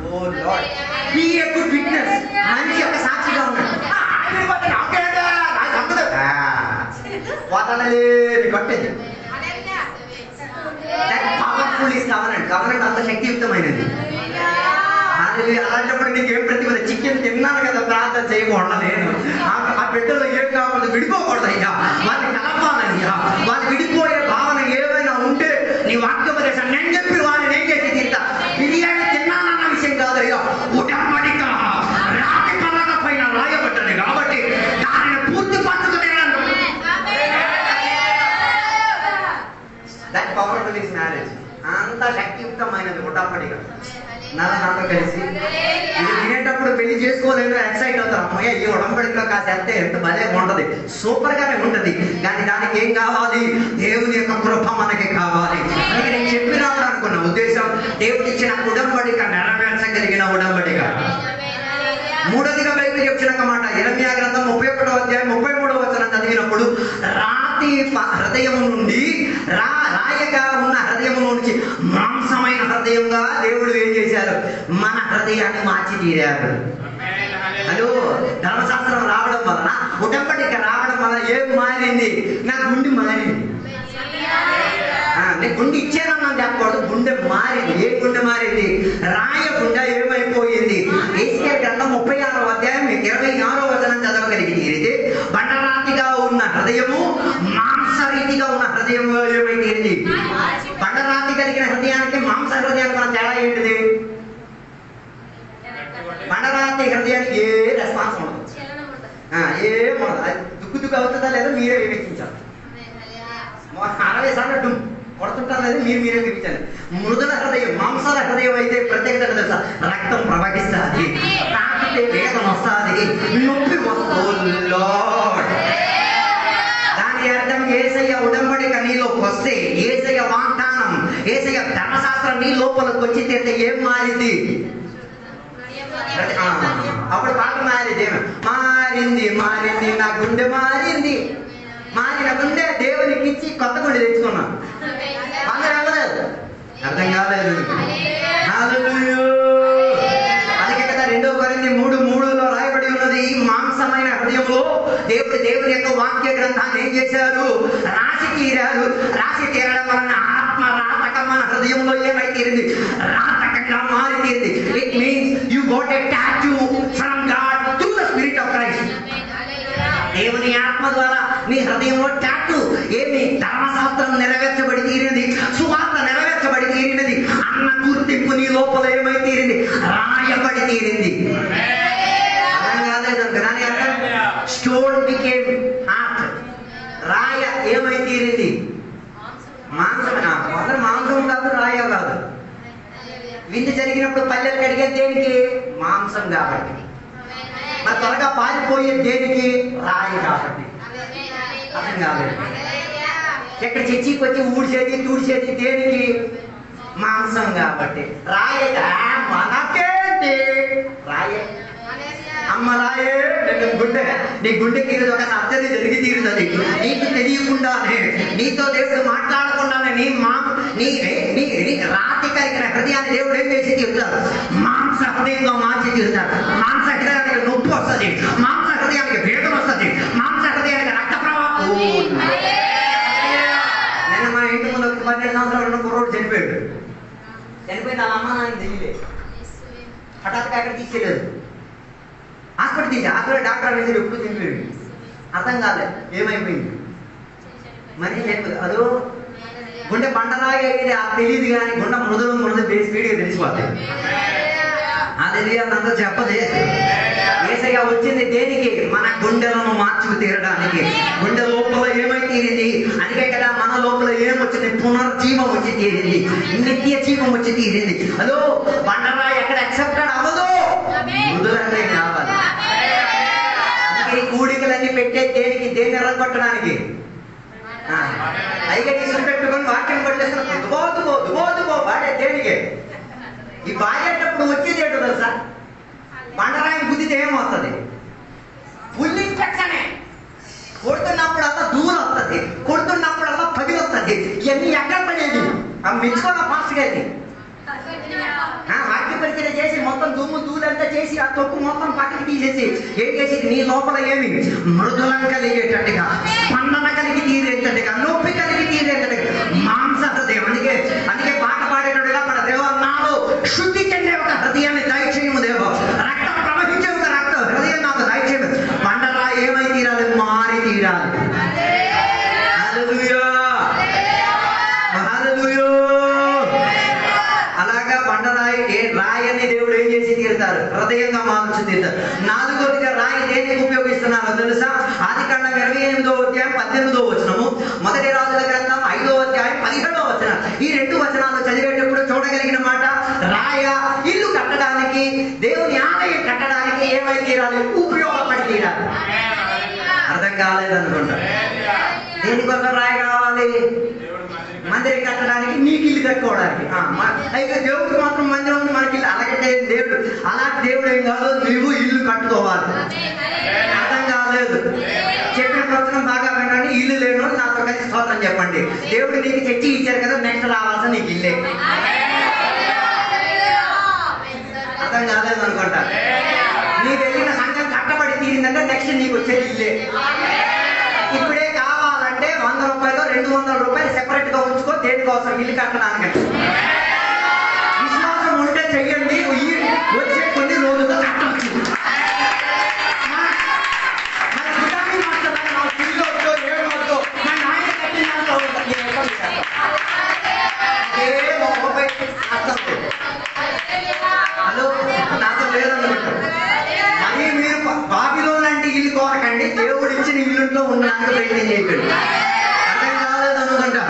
O Lord, be a good witness. మంచి ఒక సాక్షిగా ఉన్నాడు. కొట్టేది పవర్ఫుల్ ఈస్ కవనెంట్. కవనెంట్ అంత శక్తియుక్తమైనది. అలాంటప్పుడు నీకేం ప్రతిభ? చికెన్ తిన్నాను కదా, ప్రార్థన చేయకూడదు. నేను ఆ బిడ్డలో ఏం కాకూడదు, విడిపోకూడదు అయ్యా. వాళ్ళని కలపాలయ్యా. వాళ్ళు విడిపోయే భావన ఏమైనా ఉంటే నీ వాక్యోపదేశం నేను చెప్పి వాళ్ళని ఏం చేసి తీరుతా. బిర్యానీ తిన్నానన్న విషయం కాదయ్యా, ఉడంబడిక రాతి పలక పైన రాయబడ్డది కాబట్టి దానిని పూర్తి పట్టుకుని దట్ పవర్ఫుల్ ఇస్ మ్యారేజ్. అంత శక్తియుక్తమైనది ఉడంబడిక. నాతో కలిసి ఇది వినేటప్పుడు పెళ్లి చేసుకోలేదు ఎక్సైట్ అవుతారు. అమ్మయ్య ఈ ఉడంబడికలో కాసేస్తే ఎంత భలే ఉంటది, సూపర్ గానే ఉంటది. కానీ దానికి ఏం కావాలి? దేవుని యొక్క కృప మనకి కావాలి. అందుకే నేను చెప్పినాను అనుకున్న ఉద్దేశం దేవుడు ఇచ్చిన ఉడంబడిక నెరవేర్చగలిగిన ఉడంబడిక. మూడోదిగా బైబిల్ చెప్తున్న మాట ఇర్మియా గ్రంథం 31వ అధ్యాయం 33వ వచనం చదివినప్పుడు రాతి హృదయం నుండి రాయగా ఉన్న హృదయం నుంచి మాంసమైన హృదయంగా దేవుడు ఏం చేశారు? మన హృదయాన్ని మార్చి తీరారు. హలో, ధర్మశాస్త్రం రావడం వలన, ఉడంబడిక రావడం వలన ఏం మారింది? నా గుండె మారింది. నేను గుండె ఇచ్చానన్నాను చెప్పకూడదు, గుండె మారింది. ఏ గుండె మారింది? రాయకుండా ఏమైపోయింది? యేషయా గ్రంథం 36వ అధ్యాయం 26వ వచనం చదవగలిగితే బండరాతిగా ఉన్న హృదయము మాంసరీతిగా ఉన్న హృదయము ఏమైంది? బండరాతి కలిగిన హృదయానికి మాంస హృదయానికి మన తేడా ఏంటిది? బండరాతి హృదయానికి ఏ రెస్పాన్స్ ఉండదు, ఏముండదు. దుక్కు అవుతుందా లేదా మీరే వివేచించాలి. 60 సార్లు కొడుతుంటారు లేదు, మీరే వివేచించాలి. మృదుల హృదయం, మాంసాల హృదయం అయితే ప్రత్యేకత తెలుసా? రక్తం ప్రవహిస్తుంది, తాకితే వేదన వస్తుంది, నొప్పి వస్తుంది. దాని అర్థం యేసయ్య ఉడంబడిక నీలోకి వస్తే, యేసయ్య వాగ్దానం, యేసయ్య ధర్మశాస్త్రం నీ లోపలికి వచ్చి తీరితే ఏం మారింది? అప్పుడు పాట మారింది. మారింది మారింది నా గుండె మారింది. మారిన గుండె దేవునికి ఇచ్చి కొత్త గుండె తెచ్చుకున్నాం. అందరూ వెళ్ళలేదు. అర్థం కాలేదు. అందుకే కదా 2 కొరింథీ 3:3లో రాయబడి ఉన్నది, ఈ మాంసమైన హృదయంలో దేవుని యొక్క వాక్య గ్రంథాన్ని ఏం చేశారు? రాసి తీరారు. రాసి తీరడం వలన ఆత్మ రాతకమైన హృదయంలో ఏమైతీరింది? రాతకంగా మారి తీరింది. It means you got a tattoo from God through the spirit of Christ. దేవుని ఆత్మ ద్వారా నీ హృదయంలో టాటూ ఏమి? ధర్మశాస్త్రం నెరవేర్చబడి తీరినది, సువార్త నెరవేర్చబడి తీరినది అన్న గుర్తింపు నీ లోపల ఏమై తీరింది? రాయబడి తీరింది. అర్థం కాలేదు. దాని స్టోన్ బికేమ్ హార్ట్. రాయ ఏమై తీరింది? మాంసం. మొదలు మాంసం కాదు, రాయ కాదు. విందు జరిగినప్పుడు పల్లెలు కడిగే దేనికి? మాంసం కాబట్టి. మరి త్వరగా పారిపోయే దేనికి? రాయి కాబట్టి. అర్థం కాలేదు. ఎక్కడ చర్చికి వచ్చి ఊడ్చేది తుడిచేది దేనికి? మాంసం కాబట్టి. రాయ మనకేంటి? రాయే అమ్మ రాయే నీ గుండెకి ఒక సర్జరీ జరిగి తీరుతుంది. నీకు తెలియకుండానే, నీతో దేవుడు మాట్లాడకుండానే నీ రాతి కలిగిన హృదయాన్ని దేవుడు ఏం చేసి తీరుతారు? మాంస హృదయంగా మార్చి తీరుతారు. మాంస హృదయానికి నొప్పి వస్తుంది, మాంస హృదయానికి వేదన వస్తుంది, మాంస హృదయానికి రక్త ప్రవాహం. నేను మా ఇంటి ముందు 12 సంవత్సరాలు కుర్రోడు చనిపోయాడు. చనిపోయింది వాళ్ళ అమ్మ నాకు తెలియలేదు. హఠాత్తుగా అక్కడ తీసుకెళ్ళలేదు. హాస్పిటల్ డాక్టర్ వేసి ఎప్పుడు చనిపోయాడు. అర్థం కాలేదు ఏమైపోయింది. మరి అదో గుండె బండరాయి అయింది తెలియదు, కానీ గుండె మృదులు స్పీడ్గా తెలిసిపోతాయి. అది అంతా చెప్పదు. యేసయ్య వచ్చింది దేనికి? మన గుండెలను మార్చుకు తీరడానికి. గుండె లోపల ఏమై తీరింది? అందుకే కదా మన లోపల ఏమొచ్చింది? పునర్జీవం వచ్చి తీరింది, నిత్య జీవం వచ్చి తీరింది. అదో బండరాయి ఎక్కడ యాక్సెప్టెడ్ అవ్వదు, మృదులంగా కావాలి. అందుకే ఈ కూడికలన్నీ పెట్టే దేనికి? దేన్ని ఎర్రగొట్టడానికి. అయితే తీసుకుని పెట్టుకొని వాక్యం పట్టేస్తున్నా దుబో బాడే దేనికి? ఈ బాగేటప్పుడు వచ్చేది ఏంటో తెలుసా? బండరాయిని గుద్దితే ఏమవుతుంది? ఫుల్ ఇన్ఫెక్షనే. కొడుతున్నప్పుడల్లా దూరం వస్తుంది, కొడుతున్నప్పుడల్లా పగిలి వస్తుంది. ఇవన్నీ ఎక్కడ పడేది? మెచ్చుకున్న ఫాస్ట్గా అది వాక్య పరిచయం చేసి మొత్తం దుమ్ము దూరంతా చేసి ఆ తొక్కు మొత్తం పక్కకి తీసేసి ఏం చేసేది? నీ లోపల ఏమి? మృదులం కలిగేటట్టుగా, స్పందన కలిగి తీరేటట్టుగా, నొప్పి కలిగి తీరేటట్టుగా మాంస హృదయం. అందుకే పాట పాడేటట్టుగా మన దేవ నాలో శుద్ధి చెందే ఒక హృదయాన్ని దయచేయము దేవ, రక్తం ప్రవహించే ఒక రక్త హృదయం నాకు దయచేయము. బండరా ఏమై తీరాలి? మారి తీరాలి. హల్లెలూయా, హల్లెలూయా. అలాగా రాయని దేవుడు ఏం చేసి తీరుతారు? హృదయంగా మార్చి తీరుతారు. 4వదిగా రాయి దేనికి ఉపయోగిస్తున్నారో తెలుసా? ఆదికాండం 28వ అధ్యాయం 18వ వచనము, మొదటి రాజుల గ్రంథం 5వ అధ్యాయం 17వ వచనం. ఈ 2 వచనాలు చదివేటప్పుడు చూడగలిగిన మాట, రాయ ఇల్లు కట్టడానికి, దేవుని ఆలయం కట్టడానికి ఏమై తీరాలి? ఉపయోగపడి తీరాలి. అర్థం కాలేదనుకుంటా. దేనికోసం రాయి కావాలి? మందిరం కట్టడానికి, నీకు ఇల్లు కట్టుకోవడానికి. అయితే దేవుడికి మాత్రం మందిరం ఉంది, మనకి ఇల్లు. అలాగే దేవుడు అలాంటి దేవుడు ఏం కాదు, నువ్వు ఇల్లు కట్టుకోవాలి. అర్థం కాలేదు. చెప్పిన ప్రవచనం బాగా వినండి. ఇల్లు లేను నాతో కలిసి స్తోత్రం చెప్పండి. దేవుడు నీకు చర్చి ఇచ్చారు కదా, నెక్స్ట్ రావాల్సిన నీకు ఇల్లే. అర్థం కాలేదు అనుకుంటా. నీకు వెళ్ళిన సంఘం కట్టబడి తీరిందంటే నెక్స్ట్ నీకు వచ్చేది ఇల్లే. ఇప్పుడే కావాలంటే 100 రూపాయలు 200 రూపాయలు సెపరేట్ గా ఉంచుకో. దేనికోసం? ఇల్లు కట్టడానికి. విశ్వాసం ఉంటే చెయ్యండి, వచ్చే కొన్ని రోజులు కట్టవచ్చు. హలో, నాతో లేదనుకుంటారు. మరి మీరు బాబిలో లాంటి ఇల్లు కోరకండి, దేవుడు ఇచ్చిన ఇల్లులో ఉండడానికి ప్రయత్నం చేయకండి. అర్థం కాలేదు అనుకుంటా.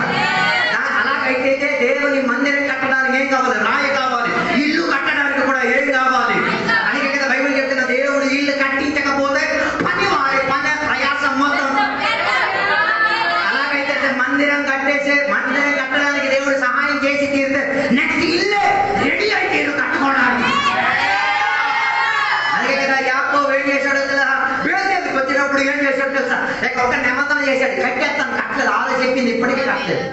అలాగైతే దేవుని మందిరం కట్టడానికి ఏం కావాలి? రాయి కావాలి. ఇల్లు కట్టడానికి కూడా ఏం కావాలి? అందుకే కదా బైబిల్ చెప్తున్న, దేవుడు ఇల్లు కట్టించకపోతే పని వాడి పని ప్రయాసం మొత్తం. అలాగైతే మందిరం కట్టడానికి దేవుడు సహాయం చేసి తీరితే నెక్స్ట్ ఇల్లే రెడీ అయితే కట్టుకోవడానికి. అందుకే కదా యాకోబు ఏం చేశాడో తెలుసా? బేతేలుకి వచ్చినప్పుడు ఏం చేశాడు తెలుసా? ఒక నిబంధన చేశాడు, కట్టేస్తాను. కట్టలేదు. ఆలో చెప్పింది ఇప్పటికీ కట్టలేదు.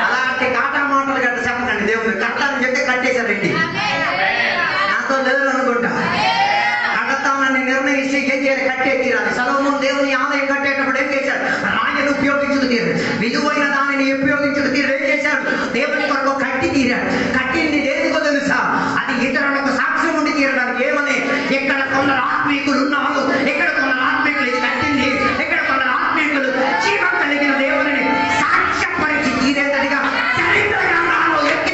అలాంటి కాటా మాటలు గట్ట చెప్పకండి. దేవుడు కట్టాలని చెప్తే కట్టేశారండి. నాతో లేదు అనుకుంటా. కడతానని నిర్ణయించి ఏం చేయాలి? కట్టే తీరాలి. సొలొమోను దేవుని ఆలయం కట్టేటప్పుడు ఏం చేశాడు? రాయిని ఉపయోగించుకు తీరాడు, విలువైన దానిని ఉపయోగించుకు తీరాడు. ఏం చేశాడు? దేవుని కొరకు కట్టి తీరాడు. కట్టింది దేనికో తెలుసా? అది ఇతరులకు సాక్ష్యం ఉండి తీరడానికి. ఏమని? ఇక్కడ కొందరు ఆత్మీకులు ఉన్నారు, ఇక్కడ కొందరు ఆత్మీకులు ఇది కట్టింది, ఇక్కడ కొందరు ఆత్మీకులు జీవం కలిగిన దేవుని సాక్ష్యపరిచి తీరేటట్టుగా చరిత్ర గ్రంథాల్లో ఎక్కి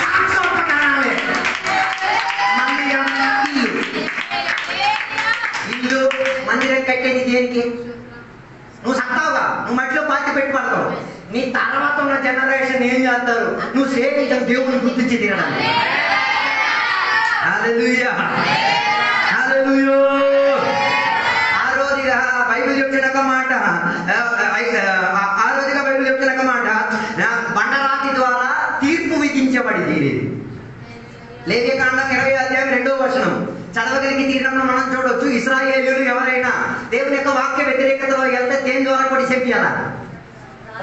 సాక్ష్యోపకరణాలే. మందిరం ఇల్లు మందిరం కట్టేది దేనికి? నువ్వు సత్తావుగా, నువ్వు మట్టిలో పాతి పెట్టి పడతావు. నీ తర్వాత ఉన్న జనరేషన్ ఏం చేస్తారు? నువ్వు సేవించిన దేవుని గుర్తించి తినడానికి. హల్లెలూయా, హల్లెలూయా. ఆ రోజుగా బైబిల్ చెప్పిన మాట, ఆ రోజుగా బైబిల్ చెప్పిన మాట, బండరాతి ద్వారా తీర్పు విధించబడింది. లేవియకాండం 20:2 చదవగలిగి తీరంలో మనం చూడవచ్చు. ఇశ్రాయేలీయులు ఎవరైనా దేవుని యొక్క వాక్య వ్యతిరేకతలో వెళ్తే దేని ద్వారా కొట్టి చంపియాలా?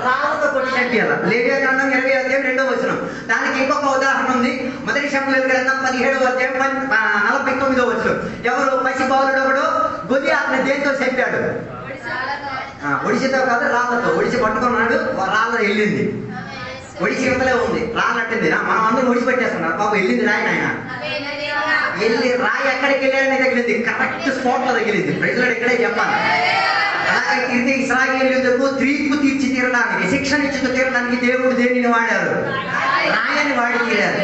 రాళ్ళతో కొట్టి చంపియాలా? లేవియకాండం 20:2. దానికి ఇంకొక ఉదాహరణ ఉంది. మొదటి సమూయేలు గ్రంథం 17:49. ఎవరు? పసిబాలుడు ఒకడు గొలియాతుని దేంతో చంపాడు? ఒడిసితో కాదు, రాళ్ళతో. ఒడిసి పట్టుకున్నాడు, రాళ్ళ వెళ్ళింది. ఒడిసి ఇవతలే ఉంది, రాళ్ళు అట్టింది. మనం అందరం ఒడిసి పెట్టేస్తున్నారు. బాబు వెళ్ళింది రాయి, నాయన వెళ్ళి రాయి ఎక్కడికి వెళ్ళాడని తగిలింది, కరెక్ట్ స్పాట్ లో తగిలింది. ప్రజలు ఇక్కడే చెప్పాలి. అలాగే ఇశ్రాయేలీయులకు తీర్పు తీర్చి తీరడానికి, శిక్షణ ఇచ్చి తీరడానికి దేవుడు దేనిని వాడారు? రాయని వాడి తీరారు.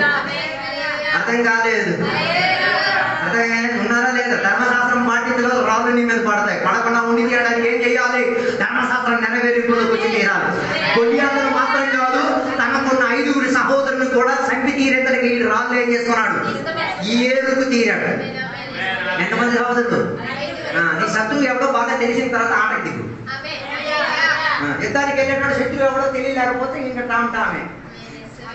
అర్థం కాలేదు? అర్థం ఉన్నారా లేదా? ధర్మశాస్త్రం పాటించలో రాళ్ళు నీ మీద పడతాయి. పడకుండా ఉండి తీయడానికి ఏం చేయాలి? ధర్మశాస్త్రం నెరవేర్పులోకి వచ్చి తీరాలి. గొలియాతును మాత్రం కాదు, తనకున్న 5 సహోదరులు కూడా చంపి తీరేతలకి ఈ రాళ్ళు ఏం చేసుకున్నాడు? ఏరుకు తీరాడు. ఎంతమంది సహోదరులు? నీ శత్రువు ఎవడో బాగా తెలిసిన తర్వాత ఆటకు దిగు. యుద్ధానికి వెళ్ళేటప్పుడు శత్రువు ఎవడో తెలియలేకపోతే ఇంకా టామే.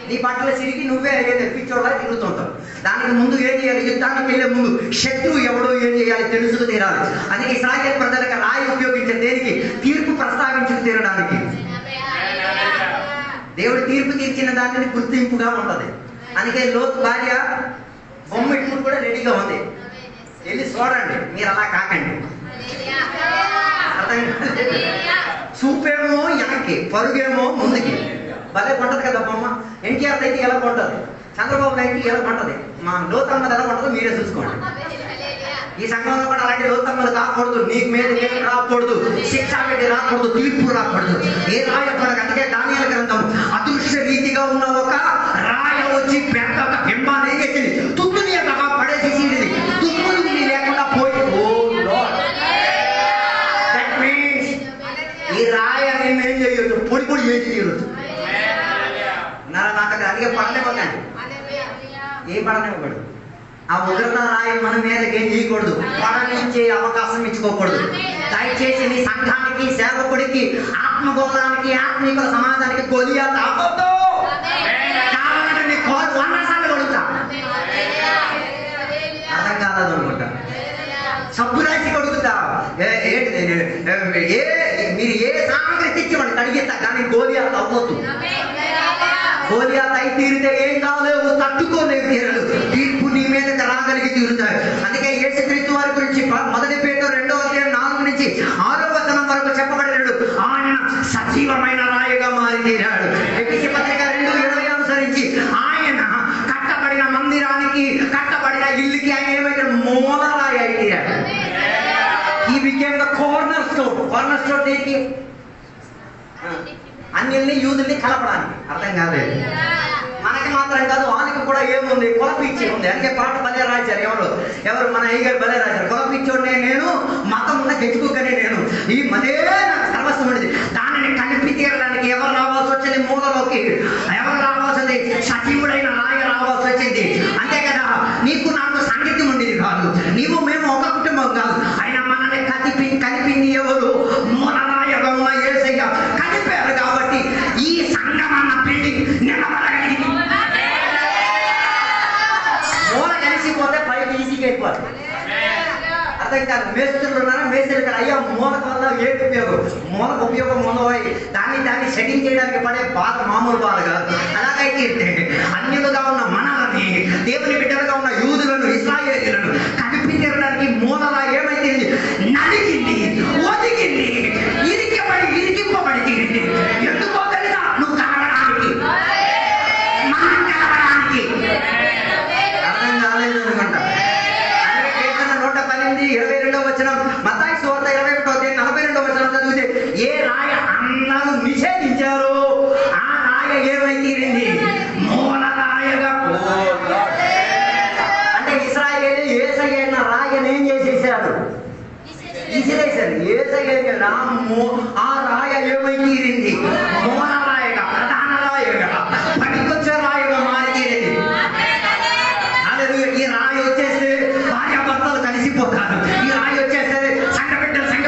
నీ బట్టలు సిరిగి నువ్వే పిచ్చోళ్ళ తిరుగుతుంటావు. దానికి ముందు ఏం చేయాలి? యుద్ధానికి వెళ్ళే ముందు శత్రువు ఎవడో ఏం చేయాలి? తెలుసుకు తీరాలి. అందుకే ఇశ్రాయేలు ప్రజలకు రాయి ఉపయోగించే దేనికి? తీర్పు ప్రస్తావించుకు తీరడానికి. దేవుడు తీర్పు తీర్చిన దానిని గుర్తింపుగా ఉంటది. అందుకే లోతు భార్య బొమ్మ ఇప్పుడు కూడా రెడీగా ఉంది. వెళ్ళి చూడండి, మీరు అలా కాకండి. చూపేమో వెనక్కి, పరుగేమో ముందుకి. భలే కొంటది కదా బొమ్మ. ఎన్టీఆర్ అయితే ఎలా కొంటది, చంద్రబాబు నాయుడు ఎలా కొంటది, మా లోతమ్మది ఎలా కొంటదో మీరే చూసుకోండి. ఈ సంఘంలో కూడా అలాంటి లోతమ్మలు కాకూడదు. నీకు మీద ఏమి రాకూడదు, శిక్ష పెట్టి రాకూడదు, తీర్పు రాకూడదు. ఏ రాయకూడదు. అందుకే దానియేలు గ్రంథం అదృశ్య రీతిగా ఉన్న ఒక రాయ వచ్చి పెద్ద ఒక బింబాన్ని ఏం చేసింది? తుమ్ముని యొక్క పడేసేసింది. తుమ్ములు లేకుండా పోయి ఈ రాయ నేను ఏం చేయొచ్చు? పొడి పొడి ఏం చేయొచ్చు? నాకు అందుకే పడనివ్వకండి. ఏం పడనివ్వకూడదు. ఆ ఉగ్రత రాయి మన మీదకి ఏం చేయకూడదు, పడనించే అవకాశం ఇచ్చుకోకూడదు. దయచేసి నీ సంఘానికి, సేవకుడికి, ఆత్మగోళానికి, ఆత్మీయ సమాజానికి గొలియాతు అవ్వద్దు. కావాలంటే నీ కోరు 100 సార్లు కొడుతా. అర్థం కాలేదు అనుకుంటా. సబ్బు రాసి కొడుకుతా. మీరు ఏ సామగ్రి తెచ్చివ్వండి కడిగిస్తా, కానీ గొలియాతు అవ్వద్దు. గొలియాతు అయి తీరితే ఏం కాలేవు, తట్టుకోలేవు తీరలు. తీర్పు నీ మీదకి రాగలిగి తీరుతాయి. అందుకే యేసుక్రీస్తు వారి గురించి మొదటి పేతురు 2:4-6 వరకు చెప్పబడినాడు. ఆయన సజీవమైన రాయిగా మారి తీరాడు. ఎఫెసీ పత్రిక 2:20 అనుసరించి ఆయన కట్టబడిన మందిరానికి, కట్టబడిన ఇల్లుకి ఆయన ఏమైతే మూలరాయి అయి తీరాడు. He became the cornerstone. Cornerstone దేనికి? అన్యుల్ని యూదుల్ని కలపడానికి. అర్థం కాలేదు? మనకి మాత్రం కాదు, వాళ్ళకి కూడా ఏముంది? కొలపిచ్చి ఉంది. అందుకే పాట భలే రాశారు. ఎవరు మన అయ్యగారు భలే రాశారు. కొలపిచ్చోడే నేను, మతం ఉన్న గెచ్చుకోకనే నేను, ఈ మదే నాకు సర్వస్వమైనది. దానిని కలిపి తీరడానికి ఎవరు రావాల్సి వచ్చింది? మూలలోకి ఎవరు రావాల్సింది? సజీవుడైన రాయ రావాల్సి వచ్చింది. అంతే కదా. నీకు నాకు సాంగత్యం ఉండేది కాదు, నీవు మేము ఒక కుటుంబం కాదు. అయినా మనల్ని కలిపింది ఎవరు? మూలరాయగా ఉన్న యేసయ్య కలిపారు. కాబట్టి ఈ సంఘం అన్న బిల్డింగ్ నిలబడగలిగింది. మూల కలిసిపోతే పైకి ఈజీగా అయిపోతుంది. అర్థం కాదు. మేస్త్రులు ఉన్నారా? మేస్త్రులు అయ్యా మూలకు వల్ల ఏంటి ఉపయోగం? మూలకు ఉపయోగం ఉండవు. దాన్ని సెట్టింగ్ చేయడానికి పడే బాధ మామూలు బాధ కాదు. అలాగైతే అన్యులుగా ఉన్న మనల్ని, దేవుని బిడ్డలుగా ఉన్న యూదులను, ఇశ్రాయేలీయులను కలిపి తీరడానికి మూలలా ఏమైతే నలిగింది, ఒదిగింది, ఇరికింపబడి తీరింది. ఎందుకో తెలుసా? నువ్వు కలవడానికి, మనం కలవడానికి. అర్థం కాలేదు అనుకుంటా. అందుకే కీర్తన 118:22 మత్తయి సువార్త 21:42 చదివితే ఏ రాయ అందరూ నిషేధించారు, ఆ రాయ ఏమై తీరింది? మూల రాయగా. అంటే ఇశ్రాయేలు యేసయ్య అన్న రాయను ఏం చేసేసాడు? విసిరేశారు. యేసయ్య రాము ఆ రాయ ఏమై తీరింది? మూల రాయగా, ప్రధాన రాయగా, పనికొచ్చే రాయగా మారి తీరింది. ఈ రాయి వచ్చేస్తే భార్యాభర్తలు కలిసిపోతారు. ఈ రాయి వచ్చేస్తే సంఘ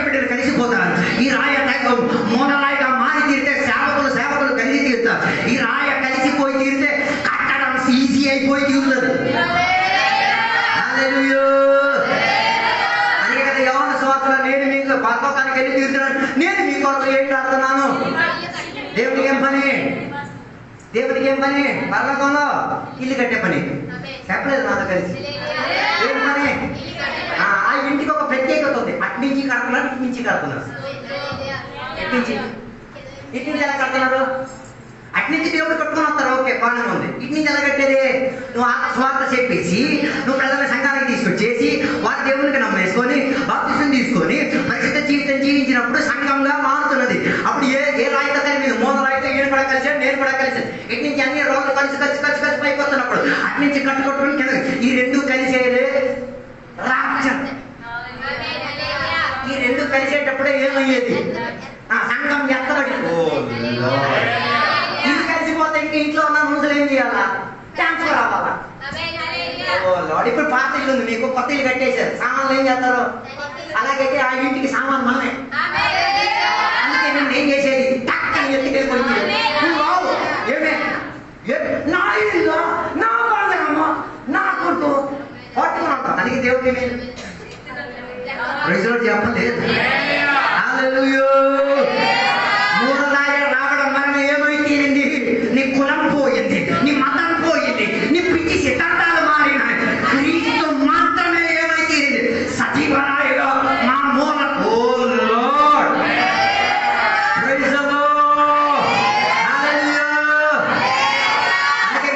బిడ్డలు కలిసిపోతారు. ఈ రాయ మూల రాయిగా మారి తీరితే సేవకులు కలిసి తీరుతారు. ఈ రాయ కలిసిపోయి తీరితే కట్టడం ఈజీ అయిపోయి తీరుతుంది. అందుకే కదా యోహాను సువార్తలో నేను మీకు పరలోకానికి వెళ్ళి తీరుతున్నాను, నేను మీ కొరకు ఏంటి ఆడుతున్నాను. దేవునికి ఏం పని? పరలోకంలో ఇల్లు కట్టే పని. చెప్పలేదు నాతో కలిసి ఏం పని? ఆ ఇంటికి ఒక ప్రత్యేకత ఉంది. అట్నుంచి కడుతున్నారు, ఇటు నుంచి కడుతున్నారు. ఇటు నుంచి ఎలా కడుతున్నారు? అట్నుంచి దేవుడు కట్టుకుని వస్తారు, ఓకే బాగానే ఉంది. ఇటు నుంచి ఎలా కట్టేది? నువ్వు స్వార్థ చెప్పేసి నువ్వు ప్రజల సంఘానికి తీసుకొచ్చేసి వారి దేవునికి నమ్మేసుకొని బాప్తిసం తీసుకొని పరిశుద్ధ జీవితం జీవించినప్పుడు సంఘంగా మారుతున్నది. అప్పుడు ఏ రాయితో కలిపి మూల రాయితో ఈయన కూడా కలిసాడు, నేను కూడా కలిసాను. ఇటు నుంచి అన్ని రోజులు కలిసి పైకి వస్తున్నప్పుడు అటు నుంచి కట్టుకొట్టుకుని కింద ఈ రెండు కలిసేదే రాజ్యం. ఈ రెండు కలిసేటప్పుడే ఏమయ్యేది? సంఘం ఎత్తబడి ఇది కలిసిపోతే ఇంక ఇంట్లో ఉన్న మనుషులు ఏం చేయాలా? ట్రాన్స్ఫర్ అవ్వాలా? ఇప్పుడు పాత ఇల్లు ఉంది, మీకు కొత్త ఇల్లు కట్టేశారు. సామాన్లు ఏం చేస్తారు? అలాగైతే ఆ ఇంటికి సామాన్ మనమే. అందుకే నేను ఏం చేసేది? టక్కని ఎత్తుకెళ్ళిపోయింది. ఏమే నా ఇల్లు, నా వాళ్ళమ్మ, నా కొట్టు పట్టుకుని ఉంటాం. అందుకే దేవుడికి నేను రిజల్ట్ చెప్పలేదు. రావడం వలన ఏమై తీరింది? నీ కులం పోయింది, నీ మతం పోయింది, నీ పిచ్చి సిద్ధాంతాలు మారినాయి. క్రీస్తు మాత్రమే ఏమై తీరింది? సజీవరాయుగా మా మూల. అందుకే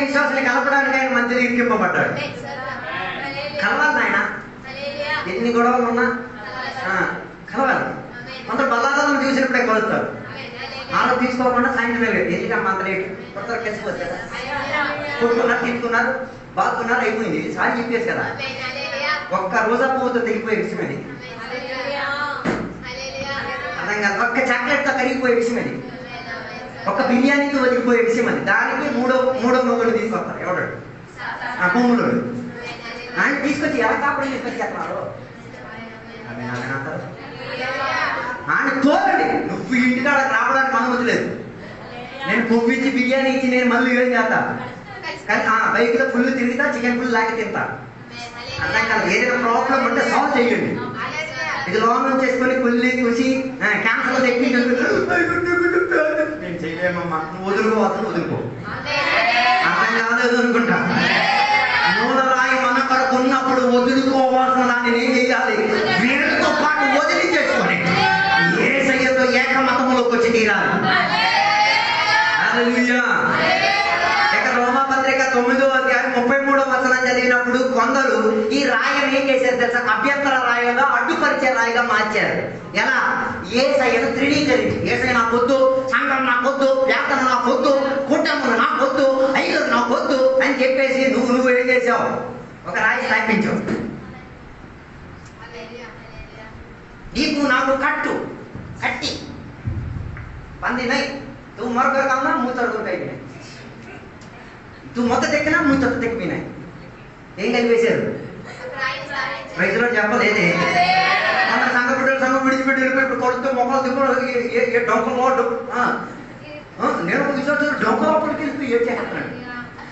విశ్వాసులు కలపడానికి ఆయన మంచి ఇరికింపబడ్డాడు. కలవాలి ఆయన. ఎన్ని గొడవలు ఉన్నా కలవాలి. కొందరు బల్లాదాలను చూసినప్పుడే కొలుస్తారు. ఆలో తీసుకోకుండా సాయంత్రం ఎందుకమ్మా అంత లేట్ కొత్త కలిసిపోతారు. కొట్టుకున్నారు, తీసుకున్నారు, బాగున్నారు, అయిపోయింది. ఇది సారి చెప్పేసి కదా. ఒక్క రోజా పువ్వుతో తెగిపోయే విషయం అది. అర్థం కాదు. ఒక్క చాక్లెట్తో కరిగిపోయే విషయం అది. ఒక్క బిర్యానీతో వదిలిపోయే విషయం అది. దానికి మూడో మొగుడు తీసుకొస్తారు. ఎవడు? భూములు ఆయన తీసుకొచ్చి ఎలా కాకుండా తీసుకొచ్చేస్తున్నారు. ఆయన తోలండి. నువ్వు ఇంటికాడ రావడానికి అనుమతి లేదు. నేను కొవ్విచ్చి బిర్యానీ ఇచ్చి నేను మళ్ళీ ఏం చేస్తా? కానీ బైక్లో ఫుల్ తిరుగుతా, చికెన్ ఫుల్ లాగి తింటా. అర్థం కాదు. ఏదైనా ప్రాబ్లం ఉంటే సాల్వ్ చేయండి. ఇది లోన్ చేసుకొని కుళ్ళి కూసి క్యాన్సర్ తెచ్చి నేను చేయలేమమ్మా, నువ్వు వదులుకోవాల్సిన వదులుకో. అర్థం కాలేదు అనుకుంటా. మూలరాయి మన కొరకు ఉన్నప్పుడు వదులుకోవాల్సిన దాన్ని ఏం చేయాలి? వీరితో పాటు వదిలి చేసుకొని యేసయ్యతో ఏకమతములోకి వచ్చి తీరాలి. హల్లెలూయా. ఇక రోమాపత్రిక 9వ అధ్యాయం 33వ వచనం చదివినప్పుడు కొందరు ఈ రాయిని ఏం చేశారు తెలుసా? అభ్యంతర రాయిగా, అడ్డుపరిచే రాయిగా మార్చారు. ఎలా? యేసయ్యను తృణీకరించి, యేసయ్య నాకొద్దు, సంఘం నాకొద్దు, వ్యాఖ్యన నాకొద్దు, కుటుంబం నాకొద్దు, ఐదుగురు నాకొద్దు అని చెప్పేసి నువ్వు ఏం చేసావు? ఒక రాయి స్థాపించావు. నీకు నాకు కట్టి పంది నై తూ మరొకరు కావునా మూతొడుగురు కైపోయినాయి. తూ మొత్త తెక్కినా మూతొత్త తెక్కిపోయినాయి. ఏం కలిపేశారు? రైతులో చెప్పలేదే. మన సంఘ విడిచిపెట్టి వెళ్ళిపోయి ఇప్పుడు కొడుతూ మొక్కలు దిగు డొంకలో నేను విశ్వాసం డొంకలోపలికి వెళ్ళిపోయి ఏం చేస్తున్నాడు.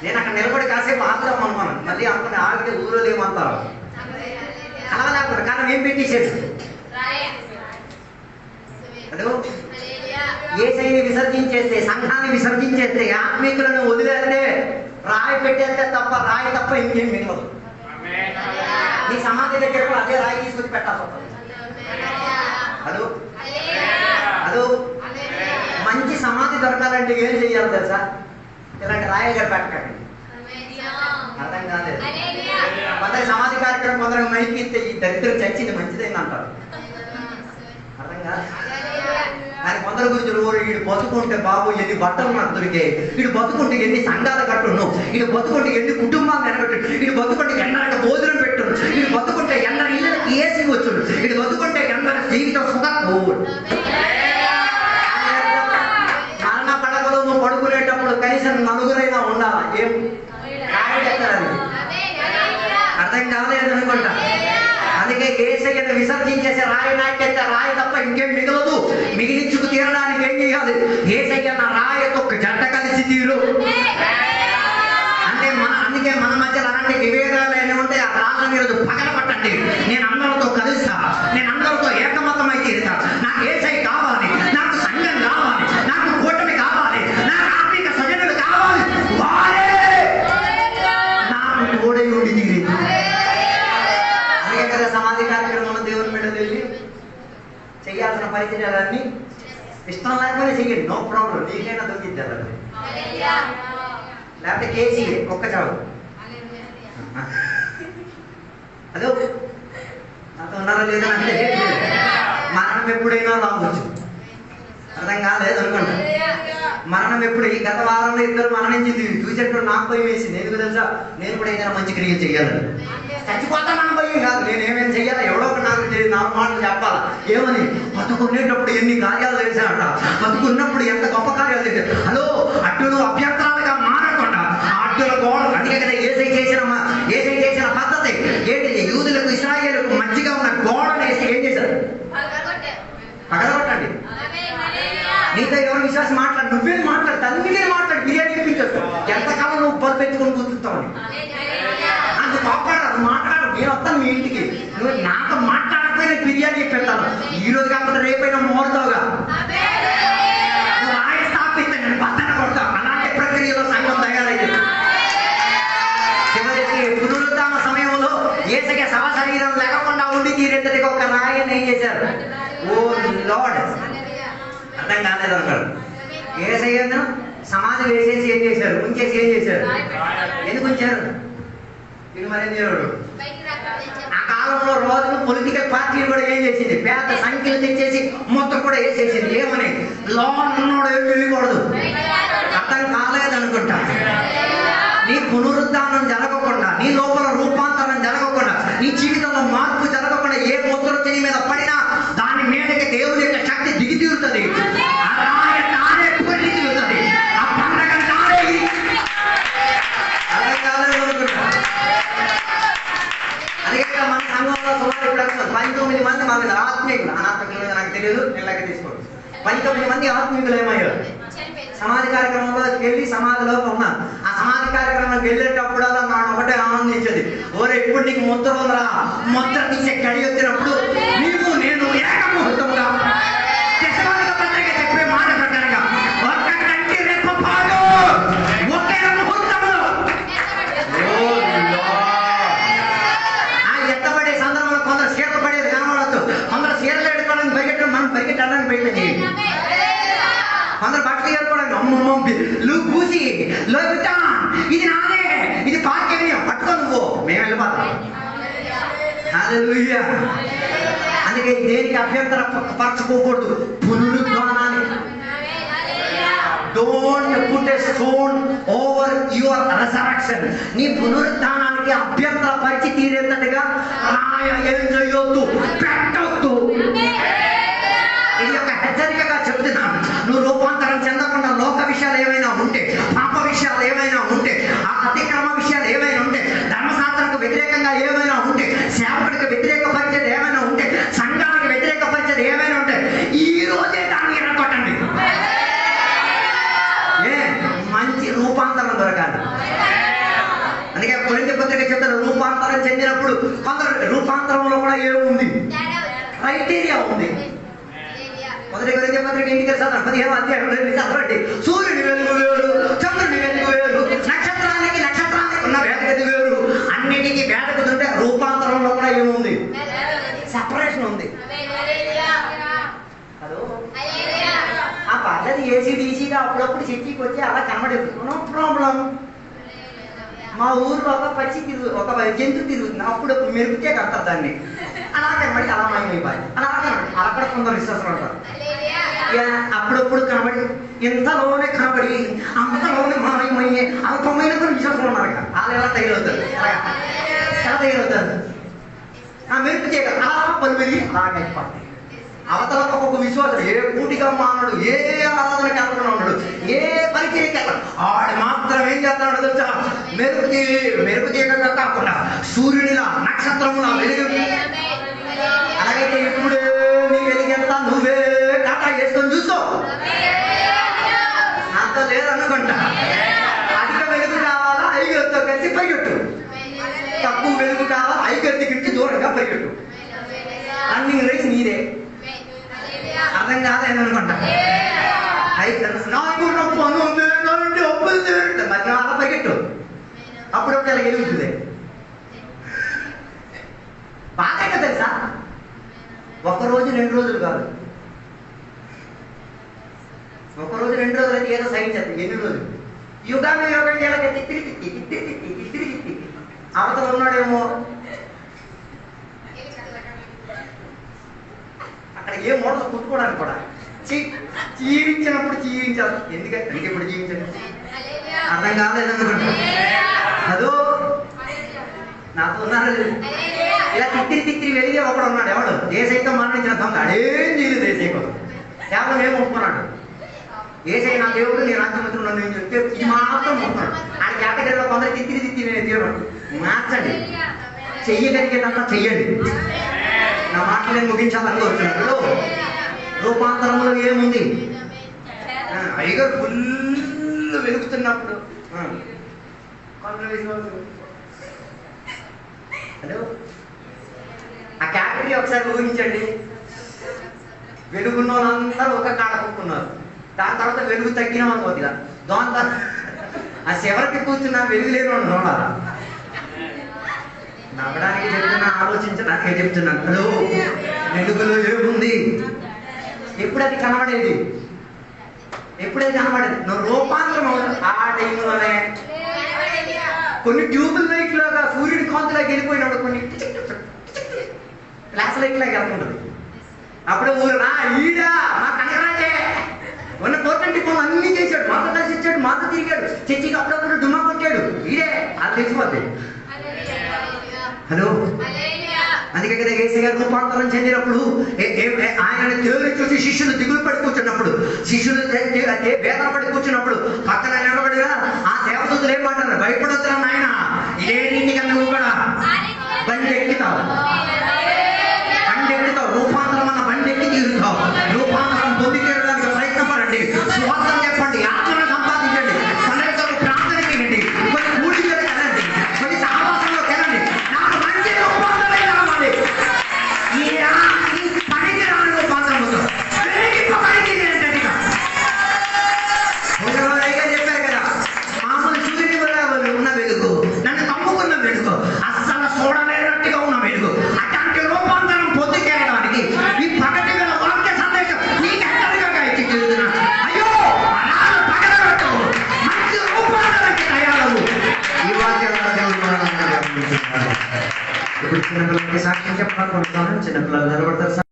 నేను అక్కడ నిలబడి కాసేపు ఆగుదాం అనుకున్నాను. మళ్ళీ అనుకుని ఆగితే ఊరో లేమంటారు. అలా లేకుండా కారణం ఏం పెట్టేసాడు? యేసయ్యని విసర్జించేస్తే, సంఘాన్ని విసర్జించేస్తే, ఆత్మీకులను వదిలేస్తే, రాయి పెట్టేస్తే తప్ప రాయి తప్ప ఇంకేం మిగలదు. నీ సమాధి దగ్గర కూడా అదే రాయి తీసుకొచ్చి పెట్టాల్సి వస్తుంది. అదో మంచి సమాధి దొరకాలంటే ఏం చెయ్యాలి తెలుసా? ఇలాంటి రాయి గారు పెట్టకండి. అర్థం కాలేదు. కొందరు సమాధి కార్యక్రమం కొందరు మైకి ఇస్తే ఈ దరిద్రం చచ్చింది మంచిదైంది అంటారు. అర్థం కాదు. కానీ కొందరు గురించి వీడు బతుకుంటే బాబు ఎన్ని బట్టలు నాకు దొరికాయి, వీడు బతుకుంటే ఎన్ని సంఘాలు కట్టును, వీడు బతుకుంటే ఎన్ని కుటుంబాలు నిలబెట్టు, వీడు బతుకుంటే ఎండలకు భోజనం పెట్టును, వీడు బతుకుంటే ఎండ ఇళ్ళకి ఏసీ వచ్చుడు, వీడు బతుకుంటే అనుకుంటా. అందుకే యేసయ్యను విసర్జించేసి రాయి నాకెత్తే రాయి తప్ప ఇంకేం మిగలదు, మిగిలించుకు తీరడానికి ఏం చేయాలి? యేసయ్య నా రాయితో జంట కలిసి తీరు. అందుకే మన మధ్యలో అలాంటి విభేదాలు ఏమి ఉంటాయి, ఆ రాళ్ళని ఈరోజు పగలబట్టండి. నేను అందరితో కలుస్తా, నేను అందరితో ఏకమతమై తీరుతా. నాకు యేసయ్య కావాలి, నాకు సంఘం కావాలి, నాకు కూటమి కావాలి, నాకు ఆత్మిక సజనులు కావాలి. వారే నాకు తోడై ఉండి తీరి. అందుకే కదా సమాధి కార్యక్రమంలో దేవుని బిడ్డలు వెళ్ళి చేయాల్సిన పరిచయాలన్నీ ఇష్టం లేకపోతే చెయ్యండి, నో ప్రాబ్లం, నీకైనా దొరికిద్దారు. లేకపోతే కేసీ ఒక్క చావు. హలో, నాతో ఉన్నారో లేదో అంటే మరణం ఎప్పుడైనా రావచ్చు. అర్థం కాలేదు అనుకుంటా. మరణం ఎప్పుడు? ఈ గత వారంలో ఇద్దరు మరణించింది చూసేటప్పుడు నాకు భయం వేసింది. ఎందుకు తెలుసా? నేను కూడా ఏదైనా మంచి క్రియలు చెయ్యాలని. చచ్చిపోతా మన భయం కాదు, నేను ఏమేమి చెయ్యాలి, ఎవడో ఒక నాకు నాలుగు మాటలు చెప్పాలా. ఏమని? బతుకునేటప్పుడు ఎన్ని కార్యాలు చేశాడట, బతుకున్నప్పుడు ఎంత గొప్ప కార్యాలు చేశాడు. హలో, అడ్డులు అభ్యంతరాలుగా మారకుండా అడ్డుల గోడ. అందుకే కదా యేసయ్య చేసిన పద్ధతి ఏంటి? యూదులకు ఇశ్రాయేలుకు మధ్యగా ఉన్న గోడను వేసి ఏం చేశారు? పగలగొట్టండి. నీతో ఎవరు విశ్వాసం మాట్లాడు, నువ్వేం మాట్లాడు, తల్లిదే మాట్లాడు, బిర్యానీ ఇప్పించచ్చు. ఎంతకాలం నువ్వు బలు పెట్టుకుని కూర్చుంటావు? అది పాపాడు, అది మాట్లాడు. నేను వస్తాను మీ ఇంటికి, నువ్వు నాతో మాట్లాడకపోయినా బిర్యానీ పెట్టాను. ఈ రోజు కాకపోతే రేపైనా మోరుతావుగా. నువ్వు ఆయన స్థాపిస్తే నేను పక్కన కొడతావు. అలాంటి ప్రక్రియలో సంఘం తయారైంది. చివరికి పునరుద్ధాన సమయంలో యేసయ్య శవ శరీరం లేకుండా ఉండి తీరేంతటికి ఒక రాయిని ఏం చేశారు? ఓ లార్డ్, అర్థం కాలేదు అంటారు. యేసయ్యను సమాధి వేసేసి ఏం చేశారు? ఉంచేసి ఏం చేశారు? ఎందుకు ఉంచారు? ఇది మరేం చేయడు. ఆ కాలంలో రోజులు పొలిటికల్ పార్టీలు కూడా ఏం చేసింది? పేద సంఖ్యలు తెచ్చేసి మొత్తం కూడా వేసేసింది. ఏమని? లోన్ ఉన్నోడు ఏం వెళ్ళకూడదు. అర్థం కాలేదు అనుకుంటా. నీ పునరుద్ధానం జరగకుండా, నీ లోపల రూపాంతరం జరగకుండా, నీ జీవితంలో మార్పు జరగకుండా ఏ ముద్ర చెయ్యి మీద పడినా దాని మీదకి దేవుని యొక్క శక్తి దిగి తీరుతుంది. ఆ రాయ తానే పొల్లి తీరుతుంది. ఆ పండగ తానే అర్థం కాలేదు అనుకుంటా. అందుకే మన సంఘంలో సుమారు ఇప్పుడు 19 మంది మన మీద ఆత్మీయులు, అనాత్మీయులు నాకు తెలియదు, నేను తీసుకోండి. 19 మంది ఆత్మీయులు ఏమయ్యారు? సమాధి కార్యక్రమంలో వెళ్ళి సమాధిలో ఉన్నాను. ఆ సమాధి కార్యక్రమానికి వెళ్ళేటప్పుడు అలా నా ఒకటే ఆనందించేది. ఓరే, ఇప్పుడు నీకు ముద్ర ఉందరా, ముద్ర తీసే కడి వచ్చినప్పుడు నీవు నేను ఏకముహూర్తంగా తెస్సలోనిక పత్రిక చెప్పే మాట ప్రకారంగా ఒక్క కంటి రెప్పపాటు ఒకే ముహూర్తంలో ఎత్తబడే సందర్భంలో కొందరు చీరలు పడేది కనబడచ్చు, కొందరు చీరలు ఎడుకోవడానికి పరిగెట్టడం, మనం పరిగెట్టడానికి ప్రయత్నం చేయండి. కొందరు బట్టలు ఏరుకోవడానికి అమ్మమ్మ పూసి ఇది నాదే, ఇది పార్టీ పట్టుకో నువ్వు, మేము వెళ్ళిపోతాం. హల్లెలూయా. అందుకే దేనికి అభ్యంతర పరచుకోకూడదు. పునరుద్ధానాన్ని don't put a stone over your resurrection. నీ పునరుద్ధానానికి అభ్యంతర పరిచి తీరేటట్టుగా ఏం చేయొద్దు, పెట్టొద్దు. ఇది ఒక హెచ్చరికగా చెప్తున్నాను. నువ్వు రూపాంతరం చెందకుండా లోక విషయాలు ఏమైనా ఉంటే, పాప విషయాలు ఏమైనా ఉంటే, ఆ అతిక్రమ విషయాలు ఏమైనా ఉంటే, ధర్మశాస్త్రకు వ్యతిరేకంగా ఏమైనా ఉంటే, సేవకుడికి వ్యతిరేకపరిచేది ఏమైనా ఉంటే, సంఘానికి వ్యతిరేకపరిచేది ఏమైనా ఉంటే, ఈ రోజే దాన్ని ఎరగొట్టండి. మంచి రూపాంతరం దొరకాలి. అందుకే కొరింథీ పత్రిక చెప్తారు, రూపాంతరం చెందినప్పుడు కొందరు రూపాంతరంలో కూడా ఏముంది? క్రైటీరియా ఉంది. మొదటి కొరింథీ పత్రిక ఇంటికి 15వ అధ్యాయం చదవండి. సూర్యుని వెలుగు వేరు, చంద్రుని వెలుగు వేరు, నక్షత్రానికి ఉన్న వేదగతి వేరు. అన్నిటికీ వేదగతి ఉంటే రూపాంతరంలో కూడా ఏముంది? సెపరేషన్ ఉంది. హలో, ఆ పద్ధతి ఏసీడీసీగా అప్పుడప్పుడు చర్చికి వచ్చి అలా కనబడేది, నో ప్రాబ్లం. మా ఊరిలో ఒక జంతువు తిరుగుతుంది, అప్పుడప్పుడు మెరుగుతే కడతారు దాన్ని. అలా కనబడి అలా మాయమైపోయి అలా కనబడి అక్కడ కొందరు విశ్వాసం ఉంటారు. అప్పుడప్పుడు కనబడి ఎంతలోనే కనబడి అంతలోనే మాయమయ్యే అల్పమైన కొన్ని విశ్వాసం ఉన్నారు. వాళ్ళు ఎలా తయారవుతారు? ఎలా తయారవుతారు? ఆ మెరుపు చేయగలరు, అలా పలువెళ్ళి అలాగైపోతాయి. అవతల ఒక విశ్వాసం ఏ కూటిగా మానడు, ఏ ఆరాధనకి వెళ్ళకుండా ఉన్నాడు, ఏ పరిచయకి వెళ్ళడు. ఆడు మాత్రం ఏం చేస్తున్నాడు తెలుసా? మెరుపు తీయకుండా కాకుండా సూర్యునిలా నక్షత్రములా వెలుగు. అలాగైతే ఇప్పుడే నీ వెలిగెంత నువ్వే టాటా చేసుకొని చూసుకో. నాతో లేదనుకుంటా. అధిక వెలుగు కావాలా ఐగొత్తో కలిసి పరిగెట్టు. తక్కువ వెలుగు కావాలా ఐగొత్తికి దూరంగా పరిగెట్టు. అన్ని రేసి నీదే. అర్థం కాదేమనుకుంటా. నాకు పని ఉంది మరి అలా పరిగెట్టు. అప్పుడప్పుడు ఇలా ఎదుగుతుంది. బాగా తెలుసా? 1 రోజు 2 రోజులు కాదు. 1 రోజు 2 రోజులు అయితే ఏదో సహించేది. ఎన్ని రోజులు? యుగాన్ని యోగం చేయాలి. తిరిగి అవతల ఉన్నాడేమో అక్కడ ఏ మోడల్ కుట్టుకోవడానికి కూడా జీవించినప్పుడు జీవించాలి. ఎందుకంటే ఇప్పుడు జీవించండి అర్థం కాలేదనుకుంటా. అదో నాతో ఉన్నారు. ఇలా తిత్తిరి వెలిగే ఒకడు ఉన్నాడు. ఎవడు? ఏసైతో మరణించిన దొంగ. అడేం చేయలేదు ఏసై కోసం. కేవలం ఏం ఒప్పుకున్నాడు? ఏసై నా దేవుడు, నేను రాజ్యమంత్రులు నన్ను ఏం చెప్తే ఇది మాత్రం ఒప్పుకున్నాడు. ఆయన కేటగిరీలో కొందరు తిత్తిరి నేను దేవుడు మార్చండి. చెయ్యగలిగేదంతా చెయ్యండి. నా మాటలు నేను ముగించాలనుకోవచ్చున్నప్పుడు రూపాంతరంలో ఏముంది? అయ్యగారు ఫుల్ వెలుగుతున్నప్పుడు హలో ఆ కేటగిరీ ఒకసారి ఊహించండి. వెలుగున్న వాళ్ళందరూ ఒక కాడ కూర్చున్నారు. దాని తర్వాత వెలుగు తగ్గిన వాళ్ళు కొద్దిగా దాని తర్వాత ఆ చివరికి కూర్చున్న వెలుగు లేని వాళ్ళు చూడాలా? నవ్వడానికి చెప్తున్నా, ఆలోచించడానికే చెప్తున్నాను. హలో వెలుగులో ఏముంది? ఎప్పుడది కనబడేది? ఎప్పుడైతే కనబడేది? నువ్వు రూపాంతరం అవుతుంది. ఆ టైంలోనే కొన్ని ట్యూబుల్ లైట్ లాగా సూర్యుడి కాంతిలోకి వెళ్ళిపోయినప్పుడు కొన్ని ఫ్లాష్ లైట్ లాగా వెళ్తుంటుంది. అప్పుడు ఊరు రా ఈడా మా కనకరాజే ఉన్న కోటంటి పనులు అన్నీ చేశాడు. మాతో కలిసి ఇచ్చాడు, మాతో తిరిగాడు, చర్చికి అప్పుడప్పుడు డుమ్మా కొట్టాడు. ఈడే అది తెలిసిపోద్ది. హలో అందుకే కదా ఏసయ్య గారు రూపాంతరం చెందినప్పుడు ఆయన దేవుని చూసి శిష్యులు దిగులు పడి కూర్చున్నప్పుడు, శిష్యులు వేదన పడి కూర్చున్నప్పుడు పక్కన నిలబడిగా ఆ దేవదూతలు ఏమంటారు? భయపడొద్దురా నాయన, ఇదే రీతిగా నువ్వు కూడా బండి ఎక్కుతావు. రూపాంతరం అన్న బండి ఎక్కి తీరుతావు. రూపాంతరం పొంది తీరడానికి ప్రయత్నం పడండి. స్వార్థం చెప్పండి, ఆత్మను సంపాదించండి, సందర్భంలో ప్రార్థనకి వెళ్ళండి, కొన్ని కూడికలు వెళ్ళండి, కొన్ని సహవాసంలో వెళ్ళండి. నాకు మంచి రూపాంతరం కావాలి. ఈ పనికి రాని రూపాంతరం చెప్పారు కదా, మామూలు సూర్యుని ఉన్న వెలుగు, నన్ను కమ్ముకున్న వెలుగు, అస్సలు చూడలేనట్టుగా ఉన్న వెలుగు, అట్లాంటి రూపాంతరం పొందుకేయడానికి ఈ పగటి వేళ వాక్య సందేశం నీకు ఎక్కడిగా ఇచ్చి తీరుతున్నా. అయ్యో అనాలు పగలబెట్టు, మంచి రూపాంతరానికి తయారవు. ఈ వాక్యాల ఇప్పుడు చిన్నపిల్లలకి సాక్ష్యం చెప్పాలనుకుంటున్నాను. చిన్నపిల్లలు నిలబడతారు.